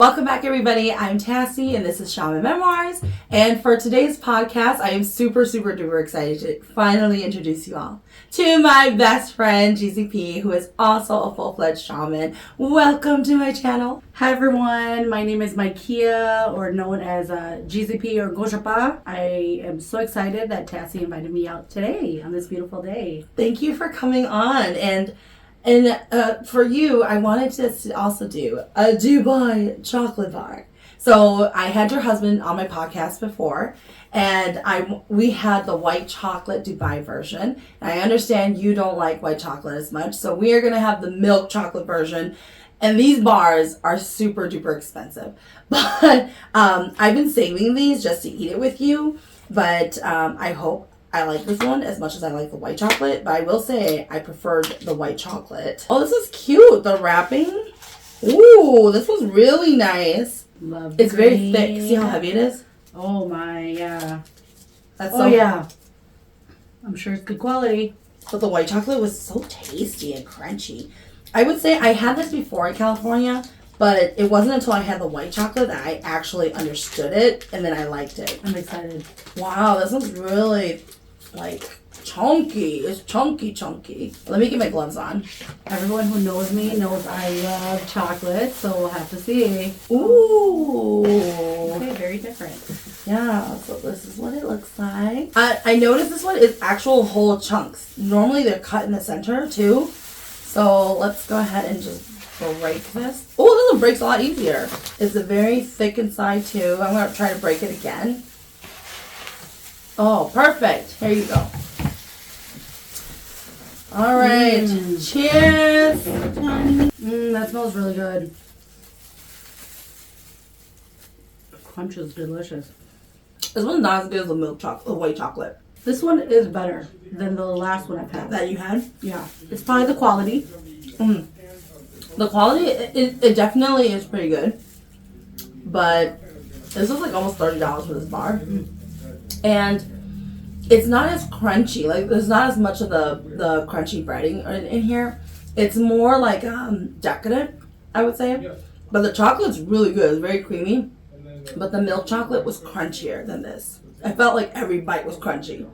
Welcome back, everybody. I'm Tassie, and this is Shaman Memoirs. And for today's podcast, I am super duper excited to finally introduce you all to my best friend, GZP, who is also a full-fledged shaman. Welcome to my channel. Hi, everyone. My name is Maikia, or known as GZP or Gojapa. I am so excited that Tassie invited me out today on this beautiful day. Thank you for coming on. And for you, I wanted to also do a Dubai chocolate bar. So I had your husband on my podcast before, and we had the white chocolate Dubai version. And I understand you don't like white chocolate as much, so we are going to have the milk chocolate version. And these bars are super duper expensive. But I've been saving these just to eat it with you. But I hope I like this one as much as I like the white chocolate, but I will say I preferred the white chocolate. Oh, this is cute. The wrapping. Ooh, this was really nice. Love the It's green. very thick. See how heavy it is? Oh my, yeah. That's Oh yeah. I'm sure it's good quality. But the white chocolate was so tasty and crunchy. I would say I had this before in California, but it wasn't until I had the white chocolate that I actually understood it, and then I liked it. I'm excited. Wow, this one's really, chunky. It's chunky. Let me get my gloves on. Everyone who knows me knows I love chocolate, so we'll have to see. Ooh. Okay, very different. Yeah, so this is what it looks like. I noticed this one is actual whole chunks. Normally they're cut in the center too. So let's go ahead and just break this. Oh, this one breaks a lot easier. It's a very thick inside too. I'm going to try to break it again. Oh, perfect. Here you go. All right. Cheers. That smells really good. The crunch is delicious. This one's not as good as the milk chocolate, the white chocolate. This one is better than the last one I've had. That you had? Yeah. It's probably the quality. The quality, it definitely is pretty good. But this was like almost $30 for this bar. And it's not as crunchy. Like, there's not as much of the crunchy breading in here. It's more like decadent, I would say. But the chocolate's really good. It's very creamy. But the milk chocolate was crunchier than this. I felt like every bite was crunchy.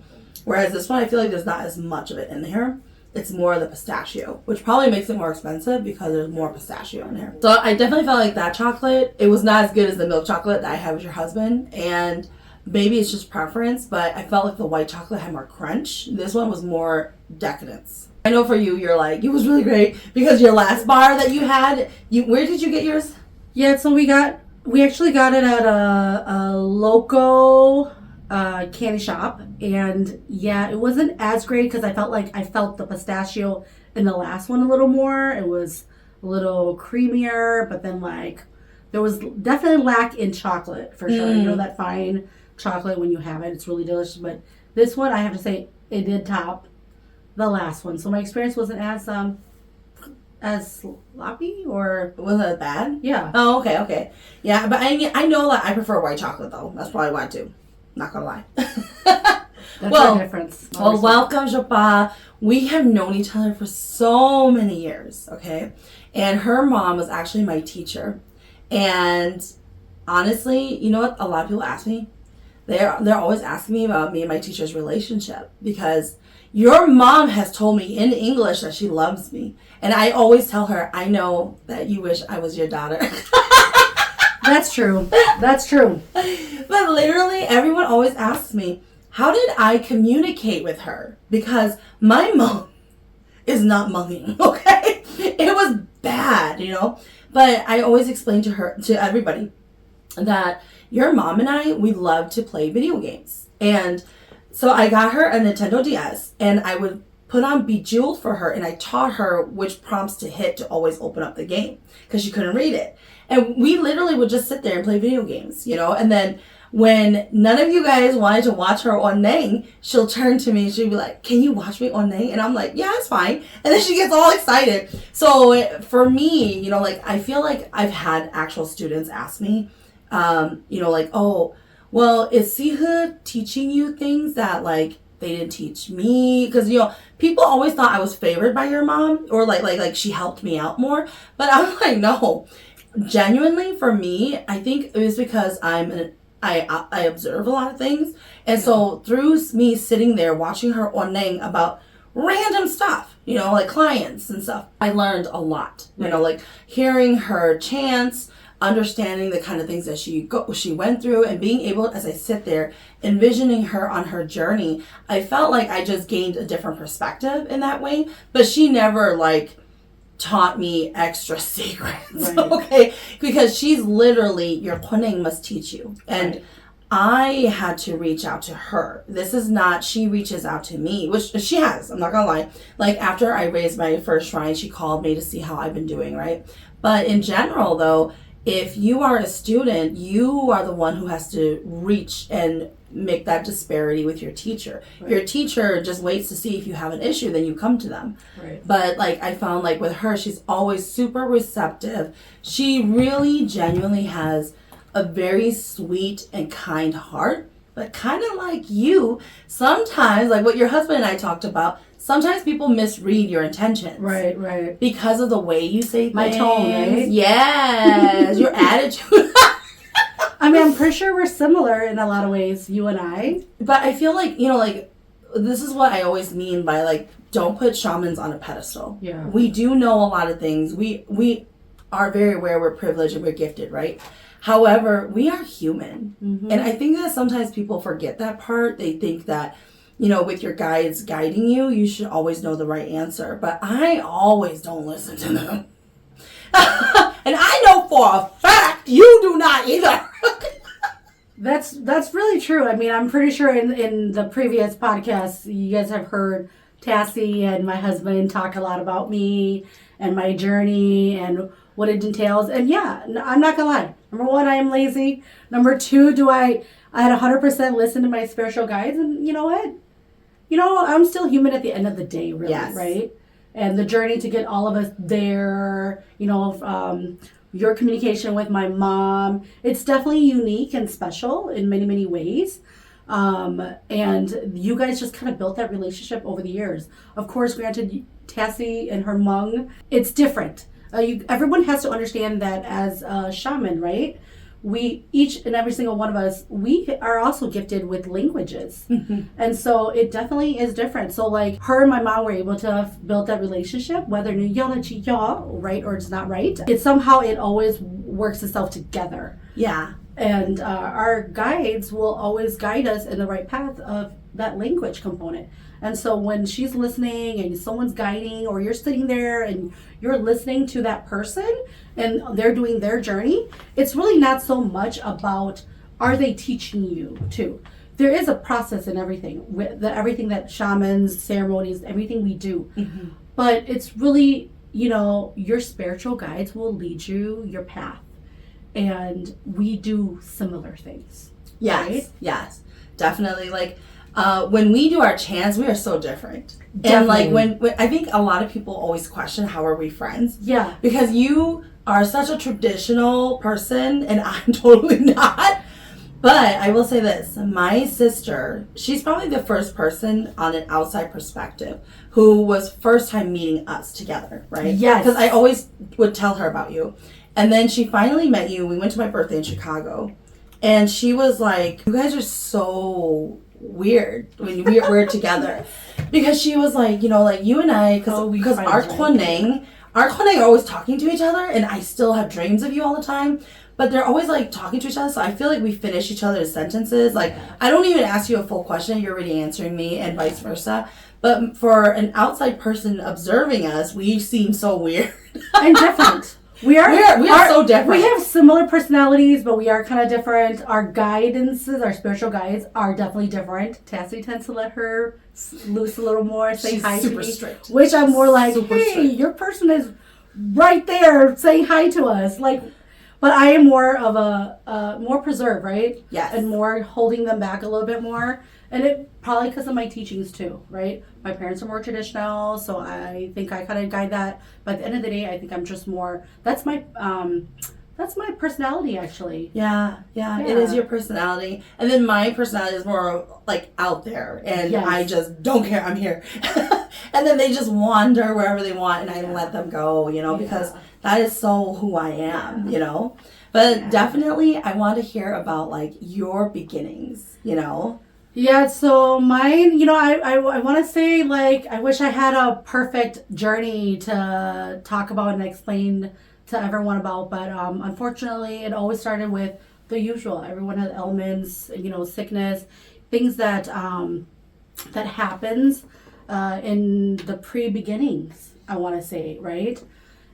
Whereas this one, I feel like there's not as much of it in here. It's more of the pistachio, which probably makes it more expensive because there's more pistachio in here. So I definitely felt like that chocolate, it was not as good as the milk chocolate that I had with your husband. And maybe it's just preference, but I felt like the white chocolate had more crunch. This one was more decadence. I know for you, you're like, it was really great because your last bar that you had, where did you get yours? Yeah, so we actually got it at a local candy shop, and yeah, it wasn't as great because I felt the pistachio in the last one a little more. It was a little creamier, but then there was definitely lack in chocolate for sure. You know that fine chocolate when you have it, it's really delicious. But this one, I have to say, it did top the last one. So my experience wasn't as sloppy, or was it bad? Yeah. Oh, okay. Yeah, but I know that I prefer white chocolate though. That's probably why too. Not gonna lie. That's the difference. Well, welcome, Japa. We have known each other for so many years, okay? And her mom was actually my teacher. And honestly, you know what? A lot of people ask me. They're always asking me about me and my teacher's relationship because your mom has told me in English that she loves me. And I always tell her, I know that you wish I was your daughter. That's true. That's true. But literally, everyone always asks me, how did I communicate with her? Because my mom is not mugging, okay? It was bad, But I always explain to everybody, that your mom and I, we love to play video games. And so I got her a Nintendo DS, and I would put on Bejeweled for her, and I taught her which prompts to hit to always open up the game because she couldn't read it. And we literally would just sit there and play video games, And then when none of you guys wanted to watch her on Nang, she'll turn to me and she'll be like, can you watch me on Nang? And I'm like, yeah, it's fine. And then she gets all excited. So for me, I feel like I've had actual students ask me, oh, well, is Siha teaching you things that they didn't teach me? Because people always thought I was favored by your mom, or like she helped me out more. But I'm like, no. genuinely for me, I think it was because I observe a lot of things. And so through me sitting there watching her oneng about random stuff, like clients and stuff, I learned a lot. Like hearing her chants, understanding the kind of things that she went through, and being able, as I sit there, envisioning her on her journey, I felt like I just gained a different perspective in that way. But she never taught me extra secrets, right. Okay? Because she's literally, your kuneng must teach you. And right. I had to reach out to her. This is not, she reaches out to me, which she has, I'm not gonna lie. Like after I raised my first shrine, she called me to see how I've been doing, right? But in general though, if you are a student, you are the one who has to reach and make that disparity with your teacher. Right. Your teacher just waits to see if you have an issue, then you come to them. Right. But I found with her, she's always super receptive. She really genuinely has a very sweet and kind heart, but kind of like you, sometimes, what your husband and I talked about, sometimes people misread your intentions. Right. Because of the way you say things. My tone, right? Yes, your attitude. I mean, I'm pretty sure we're similar in a lot of ways, you and I. But I feel this is what I always mean by, don't put shamans on a pedestal. Yeah. We do know a lot of things. We are very aware we're privileged and we're gifted, right? However, we are human. Mm-hmm. And I think that sometimes people forget that part. They think that, with your guides guiding you, you should always know the right answer. But I always don't listen to them. And I know for a fact you do not either. That's really true. I mean, I'm pretty sure in the previous podcasts, you guys have heard Tassie and my husband talk a lot about me and my journey and what it entails. And yeah, I'm not gonna lie. Number one, I am lazy. Number two, I had 100% listen to my spiritual guides. And you know what? I'm still human at the end of the day, really, yes. Right? And the journey to get all of us there, your communication with my mom, it's definitely unique and special in many, many ways. And you guys just kind of built that relationship over the years. Of course, granted, Tassie and her Hmong, it's different. Everyone has to understand that as a shaman, right? We, each and every single one of us, we are also gifted with languages. Mm-hmm. And so it definitely is different. So her and my mom were able to build that relationship, whether right or it's not right. It always works itself together. Yeah. And our guides will always guide us in the right path of that language component. And so when she's listening and someone's guiding, or you're sitting there and you're listening to that person and they're doing their journey, it's really not so much about, are they teaching you too? There is a process in everything, everything that shamans, ceremonies, everything we do. Mm-hmm. But it's really, your spiritual guides will lead you your path. And we do similar things. Yes, right? Yes, definitely. When we do our chants, we are so different. Definitely. And when I think a lot of people always question, how are we friends? Yeah. Because you are such a traditional person and I'm totally not. But I will say this, my sister, she's probably the first person on an outside perspective who was first time meeting us together, right? Yes. Because I always would tell her about you. And then she finally met you. We went to my birthday in Chicago. And she was like, you guys are so weird when we're together. Because she was like, you and I, because our kuneng are always talking to each other. And I still have dreams of you all the time. But they're always talking to each other. So I feel like we finish each other's sentences. I don't even ask you a full question. You're already answering me and vice versa. But for an outside person observing us, we seem so weird. And different. We are so different. We have similar personalities, but we are kind of different. Our guidances, our spiritual guides, are definitely different. Tassie tends to let her loose a little more, say hi to me. She's super strict. Which I'm more your person is right there saying hi to us. But I am more of a more preserved, right? Yes. And more holding them back a little bit more. And it probably because of my teachings too, right? My parents are more traditional, so I think I kind of guide that. But at the end of the day, I think I'm just more. That's my personality, actually. Yeah, it is your personality. And then my personality is more out there, and yes. I just don't care. I'm here, and then they just wander wherever they want, and I let them go. Because that is so who I am, you know? But definitely I want to hear about like your beginnings, you know? Yeah, so mine, you know, I want to say, like, I wish I had a perfect journey to talk about and explain to everyone about, but unfortunately, it always started with the usual. Everyone has ailments, you know, sickness, things that that happens in the pre-beginnings, I want to say, right?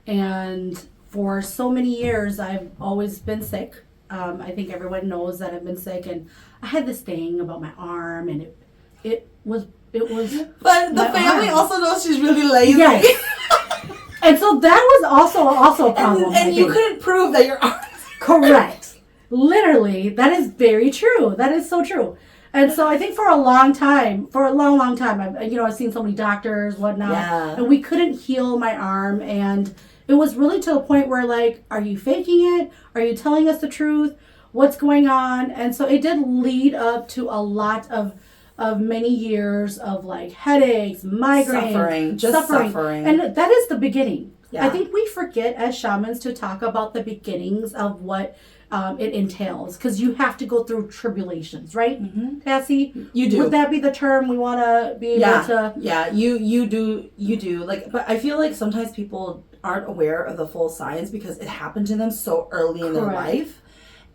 And for so many years, I've always been sick. I think everyone knows that I've been sick, and I had this thing about my arm, and it was. But the family arm. also knows she's really lazy. Yes. And so that was also a problem. And you couldn't prove that your arm. Correct. Literally, that is very true. That is so true. And so I think for a long time, I've seen so many doctors, whatnot, and we couldn't heal my arm, and it was really to a point where, like, are you faking it? Are you telling us the truth? What's going on? And so it did lead up to a lot of many years of like headaches, migraines, suffering. And that is the beginning. Yeah. I think we forget as shamans to talk about the beginnings of what it entails, because you have to go through tribulations, right? Mm-hmm. Tassie, you do. Would that be the term we want to be able to? Yeah, you do. Like, but I feel like sometimes people aren't aware of the full science because it happened to them so early in their life,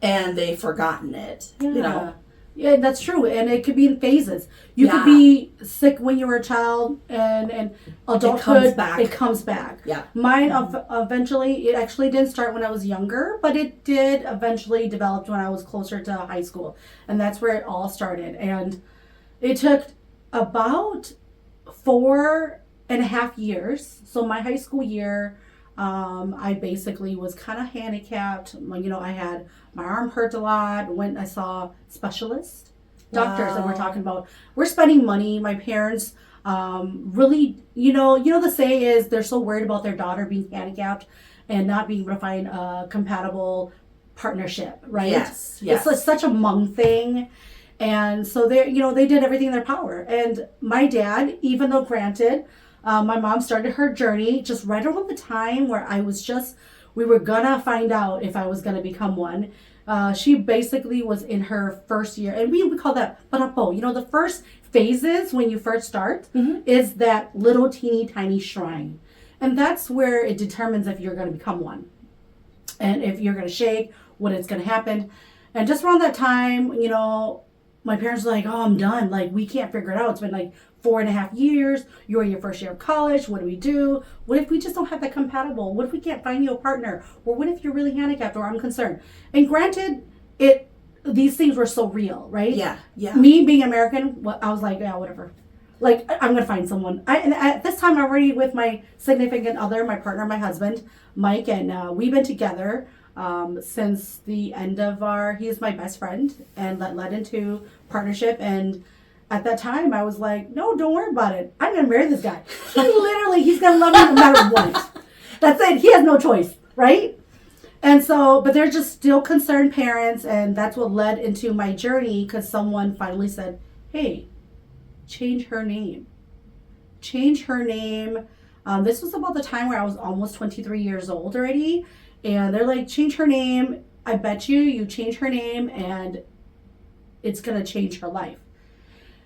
and they've forgotten it. Yeah. You know. Yeah, that's true, and it could be in phases. You could be sick when you were a child, and adulthood, it comes back. Yeah. Mine, eventually, it actually didn't start when I was younger, but it did eventually develop when I was closer to high school, and that's where it all started. And it took about 4.5 years. So my high school year, I basically was kind of handicapped. You know, I had my arm hurt a lot. When I saw specialists, doctors that we're talking about, we're spending money. My parents really, you know the say is they're so worried about their daughter being handicapped and not being able to find a compatible partnership, right? Yes. It's such a mom thing. And so they did everything in their power. And my dad, even though granted, my mom started her journey just right around the time where we were gonna find out if I was gonna become one. She basically was in her first year, and we call that parapo. You know, the first phases when you first start is that little teeny tiny shrine. And that's where it determines if you're gonna become one. And if you're gonna shake, what is gonna happen. And just around that time, you know, my parents were like, oh, I'm done. Like, we can't figure it out. It's been like 4.5 years. You're in your first year of college. What do we do? What if we just don't have that compatible? What if we can't find you a partner? Or what if you're really handicapped or I'm concerned? And granted, these things were so real, right? Yeah. Me being American, I was like, yeah, whatever. Like, I'm going to find someone. And at this time, I'm already with my significant other, my partner, my husband, Mike, and we've been together since the end of he's my best friend, and that led into partnership. And at that time, I was like, no, don't worry about it. I'm going to marry this guy. He's going to love me no matter what. That's it. He has no choice, right? And so, but they're just still concerned parents, and that's what led into my journey, because someone finally said, hey, change her name. This was about the time where I was almost 23 years old already. And they're like, change her name. I bet you change her name and it's going to change her life.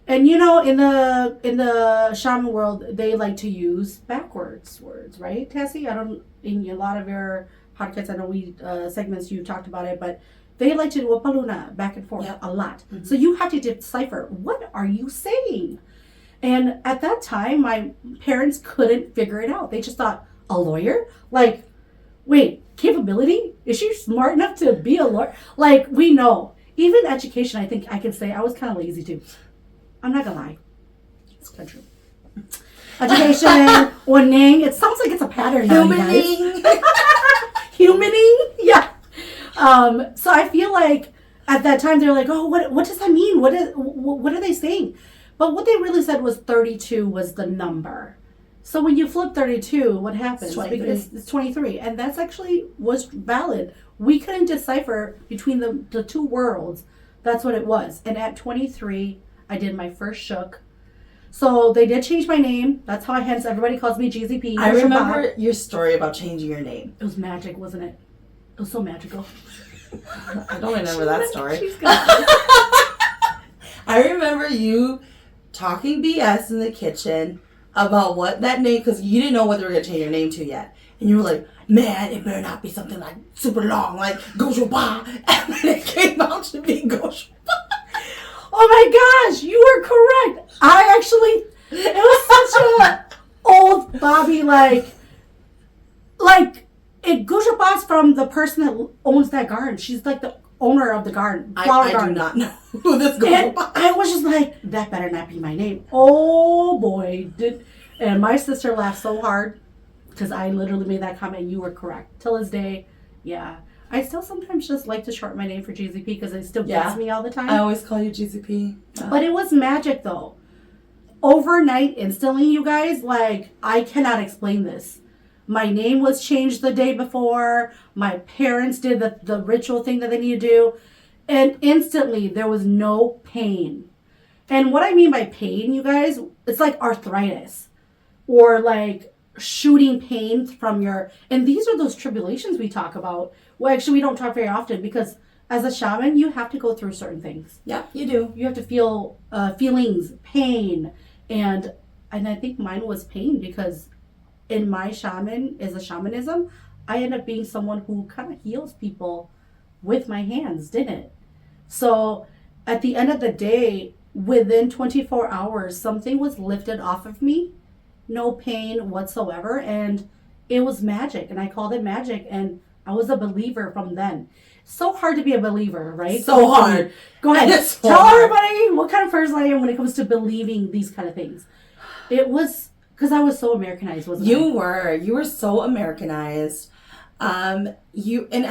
And you know, in the shaman world, they like to use backwards words, right, Tassie? In a lot of your podcasts, I know segments you talked about it, but they like to do a paluna back and forth a lot. Mm-hmm. So you have to decipher, what are you saying? And at that time, my parents couldn't figure it out. They just thought, a lawyer? Like, wait, capability? Is she smart enough to be a lawyer? Like, we know. Even education, I think I can say I was kind of lazy too. I'm not gonna lie. It's kind of true. Education, Wanning, it sounds like it's a pattern now, Humaning. Humaning? Yeah. So I feel like at that time they're like, oh, what does that mean? What are they saying? But what they really said was 32 was the number. So when you flip 32, what happens? It's 23. And that's actually was valid. We couldn't decipher between the two worlds. That's what it was. And at 23, I did my first shook. So they did change my name. That's how hence everybody calls me GZP. I remember your story about changing your name. It was magic, wasn't it? It was so magical. I don't remember that story. I remember you talking BS in the kitchen about what that name, because you didn't know what they were going to change your name to yet. And you were like, man, it better not be something like super long, like Goshoba. And then it came out to be Goshoba. Oh my gosh, you were correct. It was such a old Bobby, like it Goshoba's from the person that owns that garden. She's like the owner of the garden, flower garden. I do not know who this Goshoba. I was just like, that better not be my name. Oh boy, and my sister laughed so hard because I literally made that comment. You were correct. Till this day, yeah. I still sometimes just like to shorten my name for GZP because it still gets me all the time. I always call you GZP. But it was magic though. Overnight, instantly, you guys, like, I cannot explain this. My name was changed the day before. My parents did the ritual thing that they need to do. And instantly, there was no pain. And what I mean by pain, you guys, it's like arthritis. Or like shooting pain from your... And these are those tribulations we talk about. Well, actually, we don't talk very often because as a shaman, you have to go through certain things. Yeah, you do. You have to feel feelings, pain. And I think mine was pain because... in my shamanism, I end up being someone who kind of heals people with my hands, didn't it? So at the end of the day, within 24 hours, something was lifted off of me. No pain whatsoever. And it was magic. And I called it magic. And I was a believer from then. So hard to be a believer, right? So hard. Go ahead. So Tell hard. everybody what kind of person I am when it comes to believing these kind of things. It was... because I was so Americanized, wasn't I? You were so Americanized. And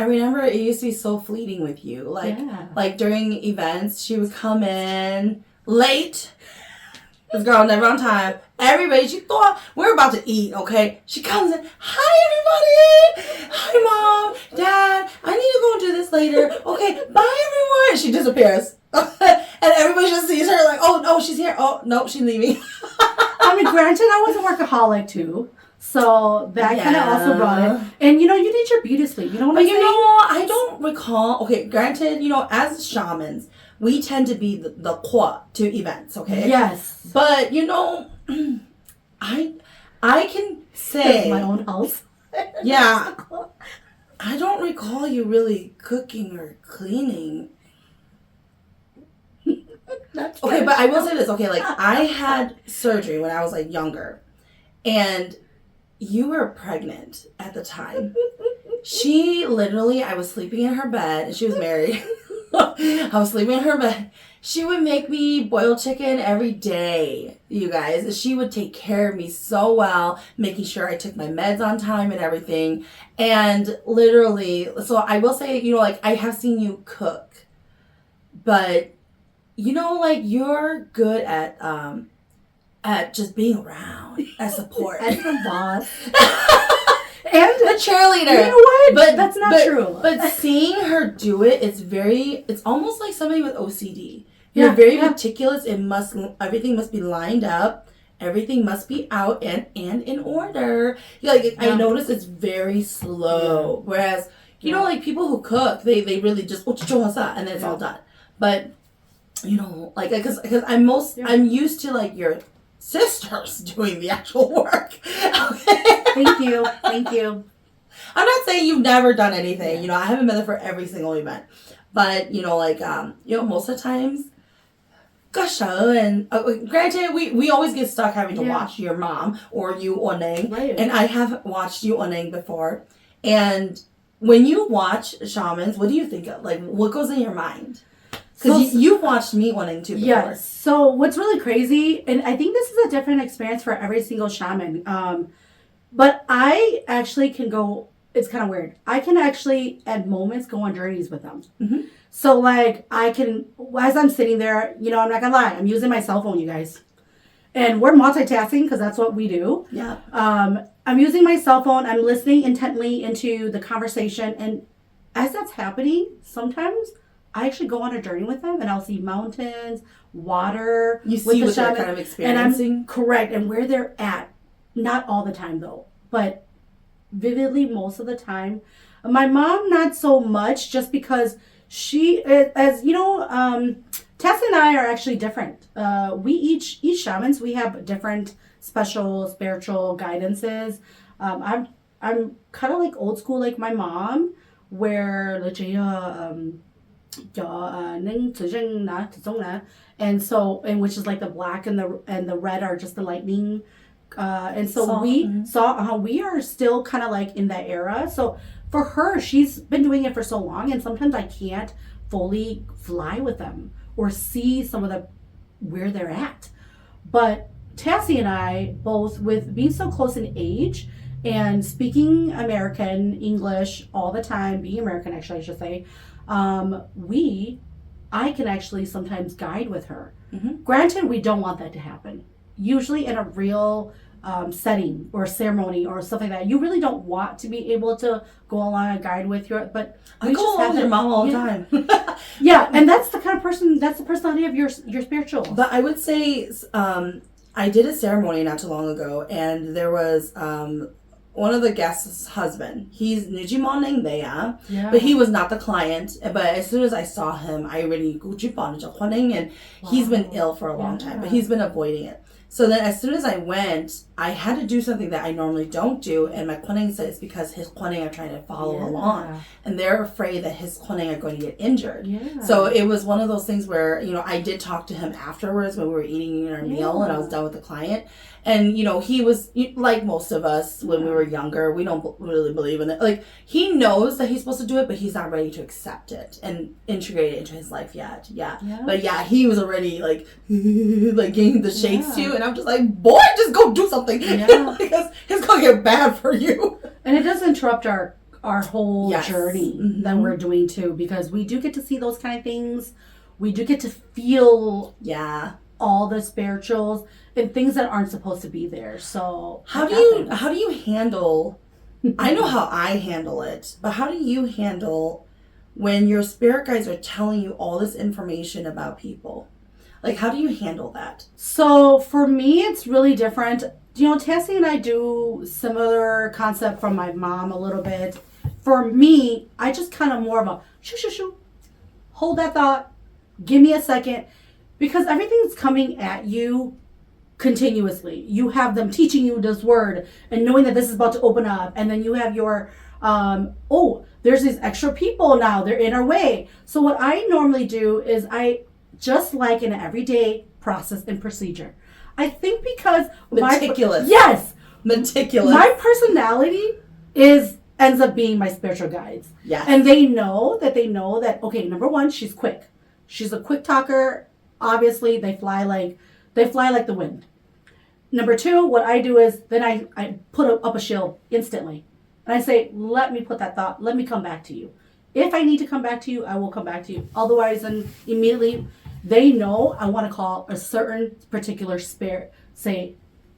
I remember it used to be so fleeting with you. Like during events, she would come in late. This girl never on time. Everybody, she thought we're about to eat, okay? She comes in, hi everybody! Hi mom, dad, I need to go and do this later. Okay, bye everyone. She disappears. And everybody just sees her like, oh no, she's here. Oh no, she's leaving. I mean, granted, I was a workaholic too, so that kind of also brought it. And you need your beauty sleep. You know what I'm saying? But you know what? I don't recall. Okay, granted, as shamans, we tend to be the qua to events. Okay. Yes. But I can say my own house. Yeah. I don't recall you really cooking or cleaning. Okay, but I will say this. Okay, like I had surgery when I was like younger, and you were pregnant at the time. She literally, I was sleeping in her bed, and she was married. I was sleeping in her bed. She would make me boiled chicken every day, you guys. She would take care of me so well, making sure I took my meds on time and everything. And literally, so I will say, like I have seen you cook, but like you're good at just being around as support. As the boss. And a cheerleader. You know what? But that's not true. But seeing her do it, it's almost like somebody with OCD. You're very meticulous. Everything must be lined up. Everything must be out and in order. I notice it's very slow. Whereas, like people who cook, they really just and then it's all done. But because I'm used to like your sisters doing the actual work. Okay. Thank you. I'm not saying you've never done anything. I haven't been there for every single event, but most of the times, gosh, and granted, we always get stuck having to watch your mom or you Oneng, right. And I have watched you Oneng before. And when you watch shamans, what do you think of? Like, what goes in your mind? Because you've watched me Oneng too before. Yes. So what's really crazy, and I think this is a different experience for every single shaman. But I actually can go, it's kind of weird. I can actually, at moments, go on journeys with them. Mm-hmm. So, like, I can, as I'm sitting there, I'm not going to lie, I'm using my cell phone, you guys. And we're multitasking because that's what we do. Yeah. I'm using my cell phone. I'm listening intently into the conversation. And as that's happening, sometimes I actually go on a journey with them, and I'll see mountains, water. You see what they're kind of experiencing. And I'm correct, and where they're at. Not all the time though, but vividly most of the time. My mom, not so much, just because she, as you know, Tess and I are actually different. We each shamans, we have different special spiritual guidances. I'm kind of like old school, like my mom, where and so, and which is like the black and the red are just the lightning, and so we saw how we are still kind of like in that era. So for her, she's been doing it for so long, and sometimes I can't fully fly with them or see some of the where they're at. But Tassie and I, both with being so close in age and speaking American English all the time, being American actually I should say, I can actually sometimes guide with her. Mm-hmm. Granted, we don't want that to happen. Usually in a real setting or ceremony or stuff like that, you really don't want to be able to go along a guide with your. But I go along with your mom all the time. Yeah, and that's the kind of person. That's the personality of your spiritual. But I would say, I did a ceremony not too long ago, and there was one of the guests' husband. He's Nujimon there, but he was not the client. But as soon as I saw him, I already and he's been ill for a long time, but he's been avoiding it. So then as soon as I went, I had to do something that I normally don't do, and my clinic said it's because his clinic are trying to follow along, and they're afraid that his clinic are going to get injured. So it was one of those things where, you know, I did talk to him afterwards when we were eating our meal and I was done with the client. And, you know, he was, like most of us when we were younger, we don't really believe in it. Like, he knows that he's supposed to do it, but he's not ready to accept it and integrate it into his life yet. But he was already, like, like getting the shakes too. And I'm just like, boy, just go do something. Because it's going to get bad for you. And it does interrupt our whole journey that we're doing too. Because we do get to see those kind of things. We do get to feel all the spirituals and things that aren't supposed to be there. So how do you handle I know how I handle it, but how do you handle when your spirit guides are telling you all this information about people? Like, how do you handle that? So for me, it's really different. You know, Tassie and I do similar concept from my mom a little bit. For me, I just kind of more of a shoo. Hold that thought. Give me a second. Because everything's coming at you continuously. You have them teaching you this word and knowing that this is about to open up. And then you have your, there's these extra people now. They're in our way. So what I normally do is I just like in an everyday process and procedure. I think because meticulous. Meticulous. My personality ends up being my spiritual guides. Yes. And they know that, okay, number one, she's quick. She's a quick talker. Obviously, they fly like the wind. Number two, what I do is then I put up a shield instantly. And I say, let me put that thought, let me come back to you. If I need to come back to you, I will come back to you. Otherwise, then immediately they know I want to call a certain particular spirit, say,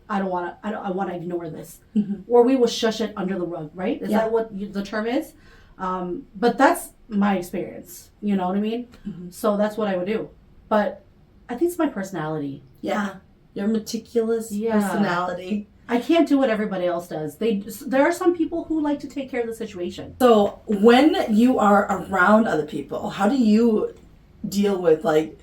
I want to ignore this. Mm-hmm. Or we will shush it under the rug, right? Is that what the term is? But that's my experience. You know what I mean? Mm-hmm. So that's what I would do. But I think it's my personality. Yeah. Your meticulous personality. I can't do what everybody else does. There are some people who like to take care of the situation. So when you are around other people, how do you deal with like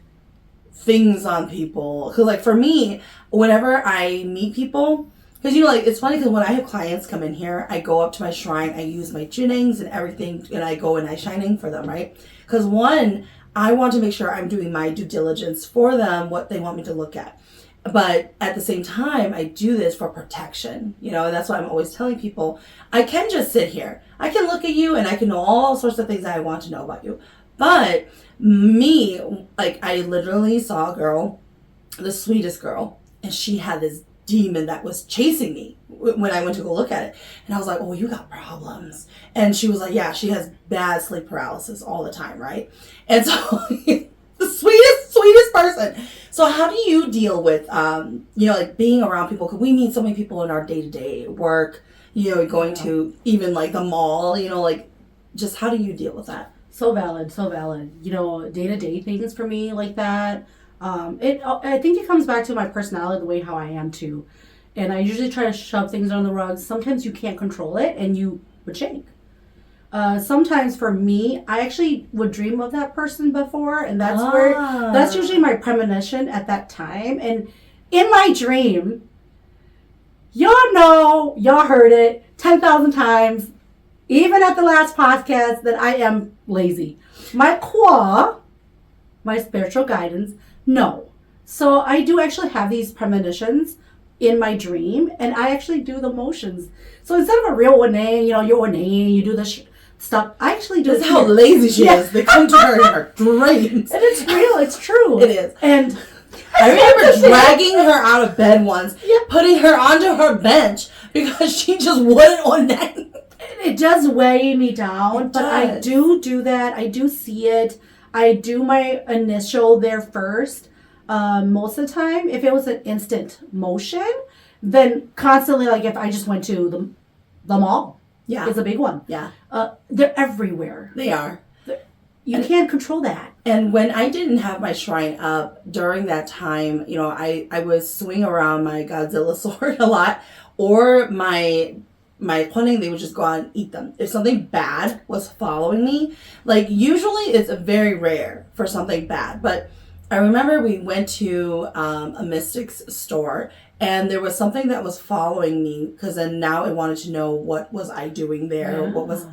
things on people? Because like for me, whenever I meet people, because you know, like it's funny because when I have clients come in here, I go up to my shrine, I use my jinnings and everything, and I go and I shining for them, right? Because one, I want to make sure I'm doing my due diligence for them, what they want me to look at. But at the same time, I do this for protection, you know, and that's why I'm always telling people, I can just sit here. I can look at you and I can know all sorts of things that I want to know about you. But me, like I literally saw a girl, the sweetest girl, and she had this demon that was chasing me when I went to go look at it. And I was like, oh, you got problems. And she was like, yeah, she has bad sleep paralysis all the time, right? And so the sweetest person. So how do you deal with, you know, like being around people? Because we meet so many people in our day-to-day work, you know, going to even like the mall, you know, like just how do you deal with that? So valid, so valid. You know, day-to-day things for me like that. I think it comes back to my personality, the way how I am too. And I usually try to shove things under the rug. Sometimes you can't control it and you would shake. Sometimes for me, I actually would dream of that person before, and that's usually my premonition at that time. And in my dream, y'all heard it 10,000 times, even at the last podcast, that I am lazy. My spiritual guidance, no. So I do actually have these premonitions in my dream, and I actually do the motions. So instead of a real one, you're one, you do the stuff. I actually do. This is how lazy she is. They come to her in her dreams. And it's real. It's true. It is. And I remember dragging her out of bed once, putting her onto her bench because she just wouldn't on that. It does weigh me down, but I do that. I do see it. I do my initial there first. Most of the time, if it was an instant motion, then constantly, like if I just went to the mall, it's a big one. Yeah, they're everywhere. They are. You can't control that. And when I didn't have my shrine up during that time, I was swinging around my Godzilla sword a lot, or my cloning, they would just go out and eat them. If something bad was following me, like usually it's very rare for something bad, but I remember we went to a mystics store, and there was something that was following me, because then now I wanted to know what was I doing there, what was,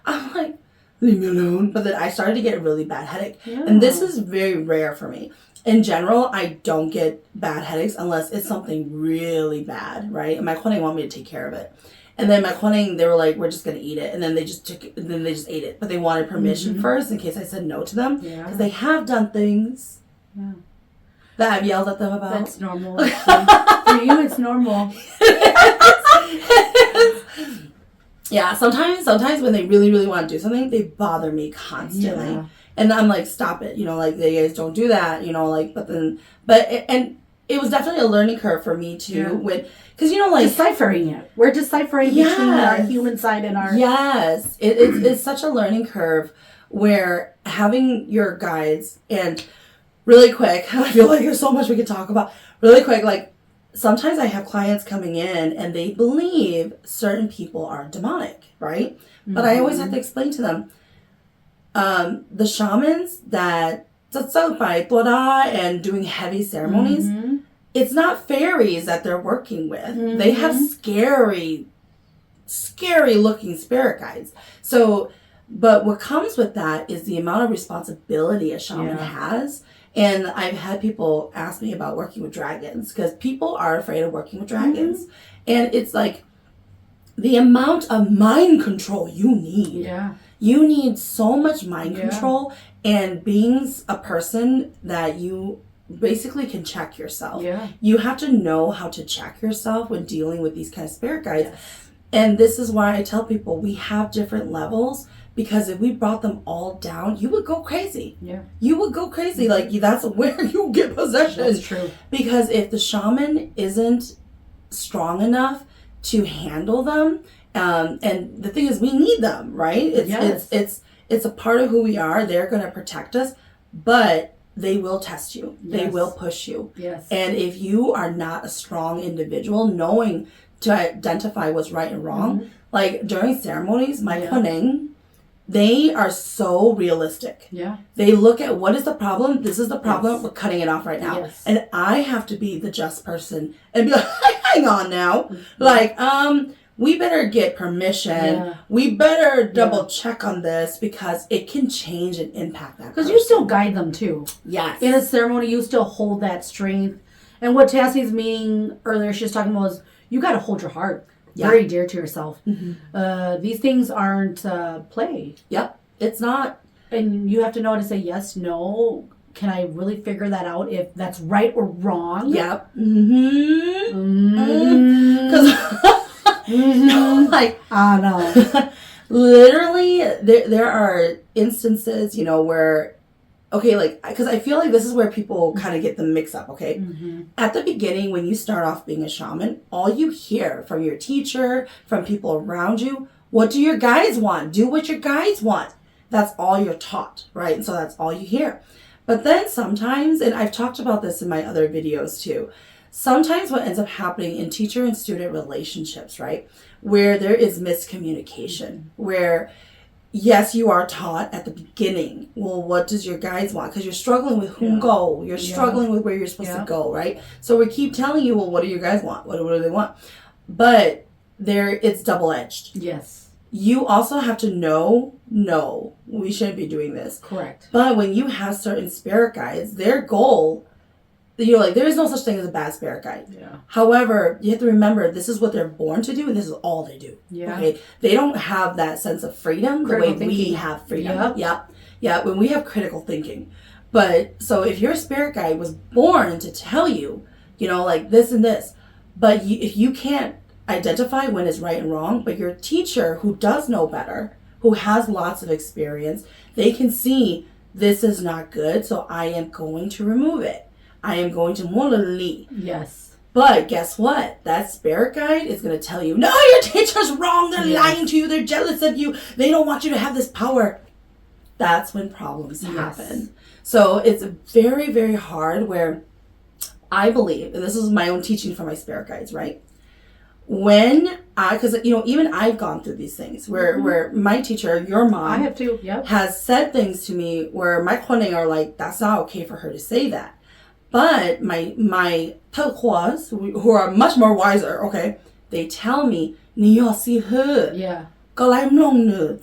I'm like, leave me alone. But then I started to get a really bad headache. Yeah. And this is very rare for me. In general, I don't get bad headaches unless it's something really bad, right? And my clinic wanted me to take care of it. And then my clinic, they were like, we're just going to eat it. And then they just took it, and then they just ate it. But they wanted permission first in case I said no to them. Because they have done things that I've yelled at them about. That's normal. For you, it's normal. Yeah, sometimes when they really, really want to do something, they bother me constantly. Yeah. And I'm like, stop it. You guys don't do that. And it was definitely a learning curve for me too. Because, deciphering it. We're deciphering between our human side and our... Yes. It's such a learning curve where having your guides, and really quick, I feel like there's so much we could talk about. Really quick, sometimes I have clients coming in and they believe certain people are demonic, right? Mm-hmm. But I always have to explain to them, the shamans that and doing heavy ceremonies, it's not fairies that they're working with. Mm-hmm. They have scary looking spirit guides. So, but what comes with that is the amount of responsibility a shaman has. And I've had people ask me about working with dragons, because people are afraid of working with dragons. Mm-hmm. And it's like the amount of mind control you need. Yeah. You need so much mind control, and being a person that you basically can check yourself. Yeah. You have to know how to check yourself when dealing with these kind of spirit guides. Yes. And this is why I tell people we have different levels, because if we brought them all down, you would go crazy. Yeah. You would go crazy. That's where you get possession. That's true. Because if the shaman isn't strong enough to handle them, and the thing is, we need them, right? It's a part of who we are. They're going to protect us, but they will test you. Yes. They will push you. Yes. And if you are not a strong individual, knowing to identify what's right and wrong, during ceremonies, my Kuning, they are so realistic. Yeah. They look at, what is the problem? This is the problem. Yes. We're cutting it off right now. Yes. And I have to be the just person and be like, hang on now. Mm-hmm. We better get permission. Yeah. We better double check on this, because it can change and impact that person. Because you still guide them too. Yes. In a ceremony, you still hold that strength. And what Tassie's meaning earlier, she was talking about, was you got to hold your heart very dear to yourself. Mm-hmm. These things aren't play. Yep. It's not. And you have to know how to say yes, no. Can I really figure that out if that's right or wrong? Yep. Mm-hmm. Mm-hmm. I know. Literally, there are instances, where, because I feel like this is where people kind of get the mix up, okay? Mm-hmm. At the beginning, when you start off being a shaman, all you hear from your teacher, from people around you, what do your guides want? Do what your guides want. That's all you're taught, right? And so that's all you hear. But then sometimes, and I've talked about this in my other videos too, sometimes what ends up happening in teacher and student relationships, right, where there is miscommunication, where yes, you are taught at the beginning, well, what does your guides want? Because you're struggling with whom go. You're struggling with where you're supposed to go, right? So we keep telling you, well, what do your guides want? What do they want? But it's double-edged. Yes. You also have to know, no, we shouldn't be doing this. Correct. But when you have certain spirit guides, their goal, there is no such thing as a bad spirit guide. Yeah. However, you have to remember, this is what they're born to do, and this is all they do. Yeah. Okay? They don't have that sense of freedom the way we have freedom. Yep. Yeah, when we have critical thinking. But, so if your spirit guide was born to tell you, like this and this, but if you can't identify when it's right and wrong, but your teacher who does know better, who has lots of experience, they can see this is not good, so I am going to remove it. I am going to molali. Yes. But guess what? That spirit guide is going to tell you, no, your teacher's wrong. They're lying to you. They're jealous of you. They don't want you to have this power. That's when problems happen. So it's very, very hard where I believe, and this is my own teaching from my spirit guides, right? Because even I've gone through these things where my teacher, your mom, I have too, has said things to me where my kone are like, that's not okay for her to say that. But my turquoise, who are much more wiser, okay, they tell me, 你要是喝， yeah. 过来弄呢，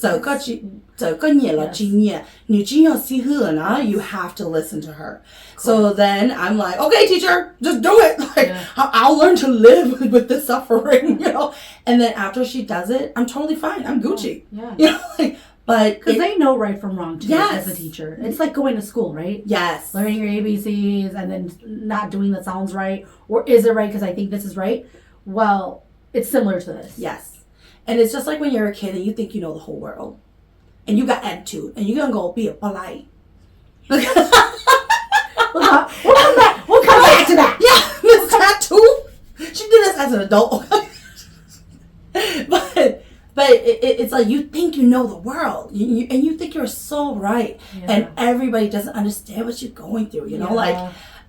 这个年了经验，你只要是喝呢, you have to listen to her. So then I'm like, okay, teacher, just do it. Like, I'll learn to live with this suffering, And then after she does it, I'm totally fine. I'm Gucci. Yeah. But because they know right from wrong too, yes. as a teacher. It's like going to school, right? Yes. Learning your ABCs and then not doing the sounds right, or is it right because I think this is right? Well, it's similar to this. Yes. And it's just like when you're a kid and you think you know the whole world, and you got attitude, and you're gonna go be a polite. We'll come back to that. Yeah, Miss Tattoo. She did this as an adult. But it's like you think you know the world, and you think you're so right, and everybody doesn't understand what you're going through,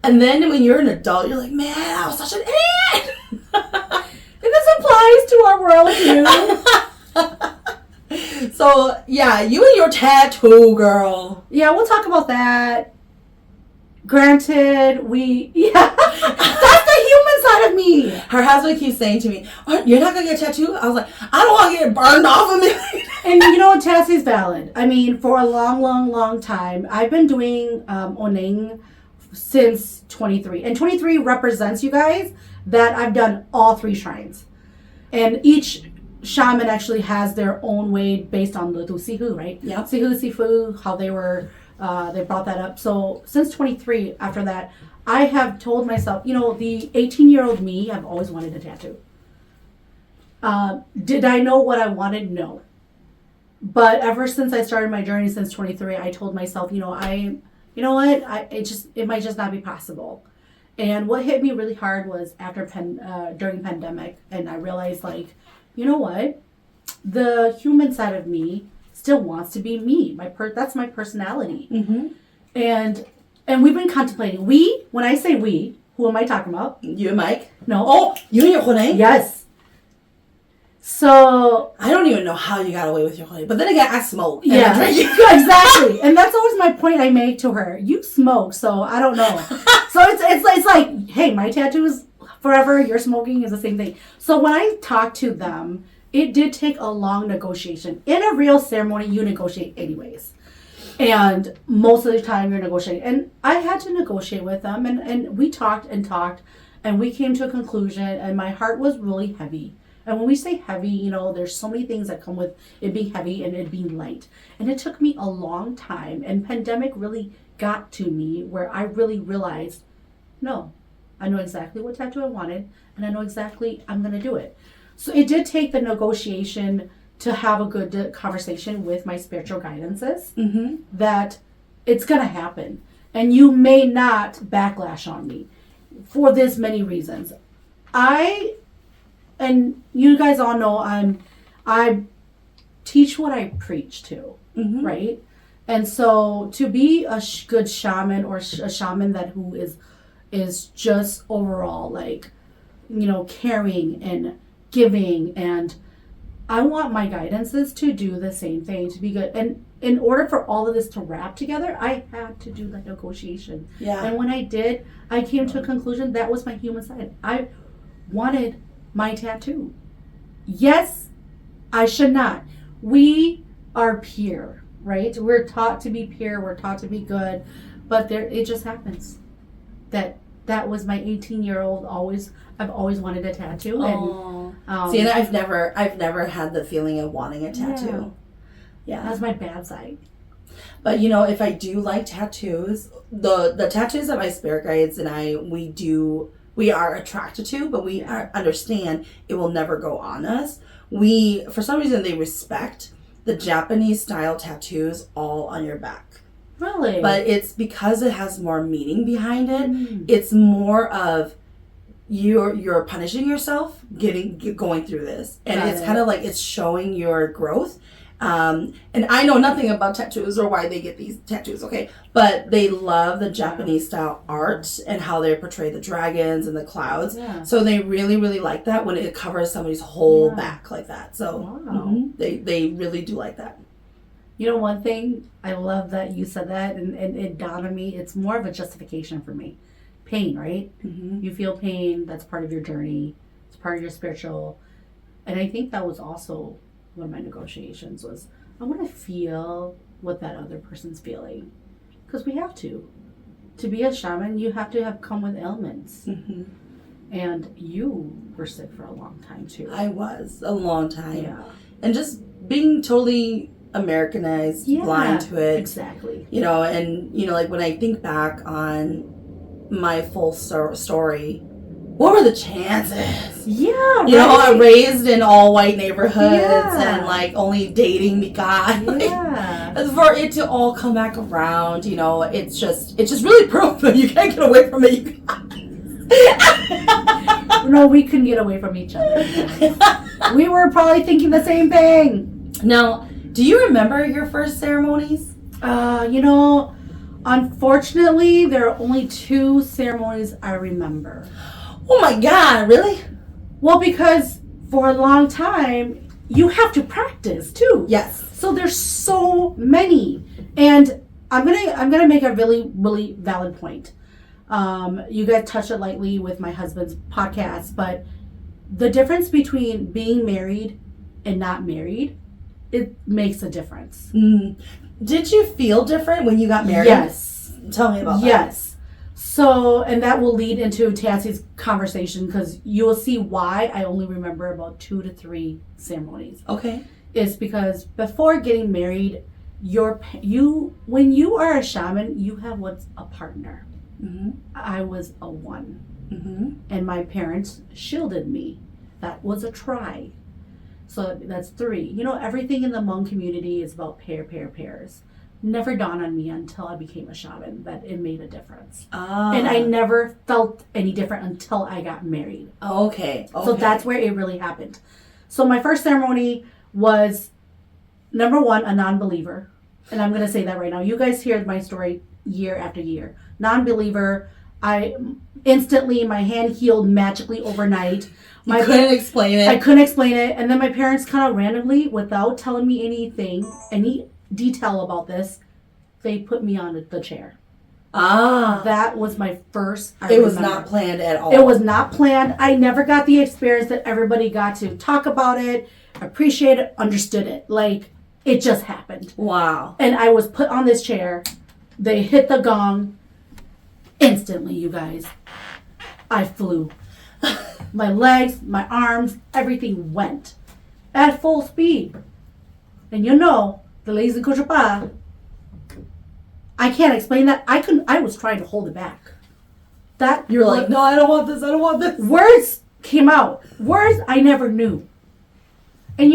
and then when you're an adult, you're like, man, I was such an idiot. And this applies to our world too. So yeah, you and your tattoo, girl. Yeah, we'll talk about that. Granted, that's the human side of me. Her husband keeps saying to me, oh, you're not going to get a tattoo? I was like, I don't want to get it burned off of me. And you know what, Tassie's valid. I mean, for a long, long, long time, I've been doing Oneng since 23. And 23 represents, you guys, that I've done all 3 shrines. And each shaman actually has their own way based on the Sihu, right? Yeah. Sihu, Sifu, how they were... they brought that up. So since 23, after that, I have told myself, the 18-year-old me, I've always wanted a tattoo. Did I know what I wanted? No. But ever since I started my journey since 23, I told myself, it might just not be possible. And what hit me really hard was during pandemic, and I realized, like, you know what? The human side of me still wants to be me. That's my personality. Mm-hmm. And we've been contemplating. When I say we, who am I talking about? You and Mike? No. Oh, you and your Hone? Yes. So I don't even know how you got away with your Hone. But then again, I smoke. Yeah, exactly. And that's always my point I make to her. You smoke, so I don't know. So it's like, hey, my tattoo is forever. Your smoking is the same thing. So when I talk to them, it did take a long negotiation. In a real ceremony, you negotiate anyways. And most of the time you're negotiating. And I had to negotiate with them. And we talked, and we came to a conclusion. And my heart was really heavy. And when we say heavy, there's so many things that come with it being heavy and it being light. And it took me a long time. And pandemic really got to me where I really realized, no, I know exactly what tattoo I wanted. And I know exactly I'm going to do it. So it did take the negotiation to have a good conversation with my spiritual guidances that it's going to happen. And you may not backlash on me for this many reasons. And you guys all know I teach what I preach to. right? And so to be a good shaman or a shaman that who is just overall like, caring and giving, and I want my guidances to do the same thing, to be good. And in order for all of this to wrap together, I had to do the negotiation. Yeah. And when I did, I came to a conclusion that was my human side. I wanted my tattoo. Yes, I should not. We are pure, right? We're taught to be pure. We're taught to be good. But it just happens. That was my 18-year-old I've always wanted a tattoo. And, see, and I've never had the feeling of wanting a tattoo. Yeah. That's my bad side. But if I do like tattoos, the tattoos that my spirit guides and we are attracted to, but we understand it will never go on us. For some reason, they respect the Japanese style tattoos all on your back. Really? But it's because it has more meaning behind it. It's more of you're punishing yourself going through this, and it's kind of like it's showing your growth. And I know nothing about tattoos or why they get these tattoos, okay? But they love the Japanese style art and how they portray the dragons and the clouds. Yeah. So they really, really like that when it covers somebody's whole back like that. So they really do like that. One thing, I love that you said that, and it dawned on me, it's more of a justification for me. Pain, right? You feel pain, that's part of your journey. It's part of your spiritual. And I think that was also one of my negotiations was, I want to feel what that other person's feeling. Because we have to. To be a shaman, you have to have come with ailments. And you were sick for a long time, too. I was, a long time. Yeah. And just being totally Americanized, blind to it. Exactly. And, like when I think back on my full story, what were the chances? Yeah, I raised in all white neighborhoods and like only dating the guy. For it to all come back around, it's just really proof that you can't get away from it, you guys. No, we couldn't get away from each other. We were probably thinking the same thing. Now, do you remember your first ceremonies? Unfortunately, there are only 2 ceremonies I remember. Oh my God, really? Well, because for a long time, you have to practice too. Yes. So there's so many. And I'm gonna make a really, really valid point. You guys touched it lightly with my husband's podcast, but the difference between being married and not married, it makes a difference. Did you feel different when you got married? Yes. Tell me about that. Yes. So, and that will lead into Tassie's conversation, because you will see why I only remember about 2 to 3 ceremonies. Okay. Is because before getting married, when you are a shaman, you have what's a partner. I was a one. And my parents shielded me. That was a try. So that's 3. Everything in the Hmong community is about pairs. Never dawned on me until I became a shaman that it made a difference. And I never felt any different until I got married. Okay. So that's where it really happened. So my first ceremony was, number 1, a non-believer. And I'm going to say that right now. You guys hear my story year after year. Non-believer. Instantly, my hand healed magically overnight. You couldn't explain it. I couldn't explain it. And then my parents kind of randomly, without telling me any detail about this, they put me on the chair. That was my first. It was not planned at all. It was not planned. I never got the experience that everybody got to talk about it, appreciate it, understood it. Like, it just happened. Wow. And I was put on this chair. They hit the gong. Instantly, you guys, I flew. My legs, my arms, everything went at full speed. And the ladies in Kochapa, I can't explain that. I was trying to hold it back. You're like, no, I don't want this. Words came out. Words I never knew. And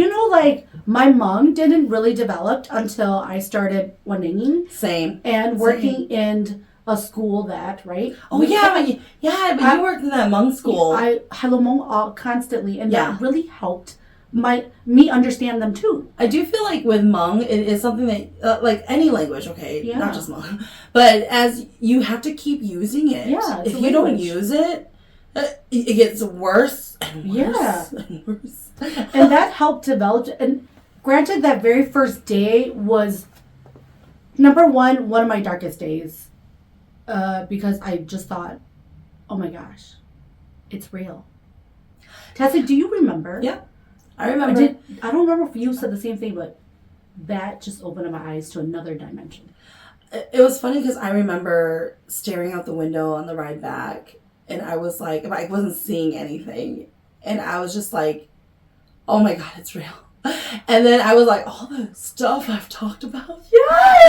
my Hmong didn't really develop until I started waninging. Same. And working in a school right? Oh, but you worked in that Hmong school. I had Hmong constantly, and that really helped me understand them too. I do feel like with Hmong, it is something that, like any language, okay, Yeah. not just Hmong, but as you have to keep using it. Yeah, if you don't use it, it gets worse and worse and worse. And that helped develop. And granted, that very first day was, number one of my darkest days, because I just thought, oh my gosh, it's real. Tassie, do you remember? Yeah, I remember. I don't remember if you said the same thing, but that just opened up my eyes to another dimension. It was funny because I remember staring out the window on the ride back, and I was like, I wasn't seeing anything, and I was just like, oh my God, it's real. And then I was like, all the stuff I've talked about,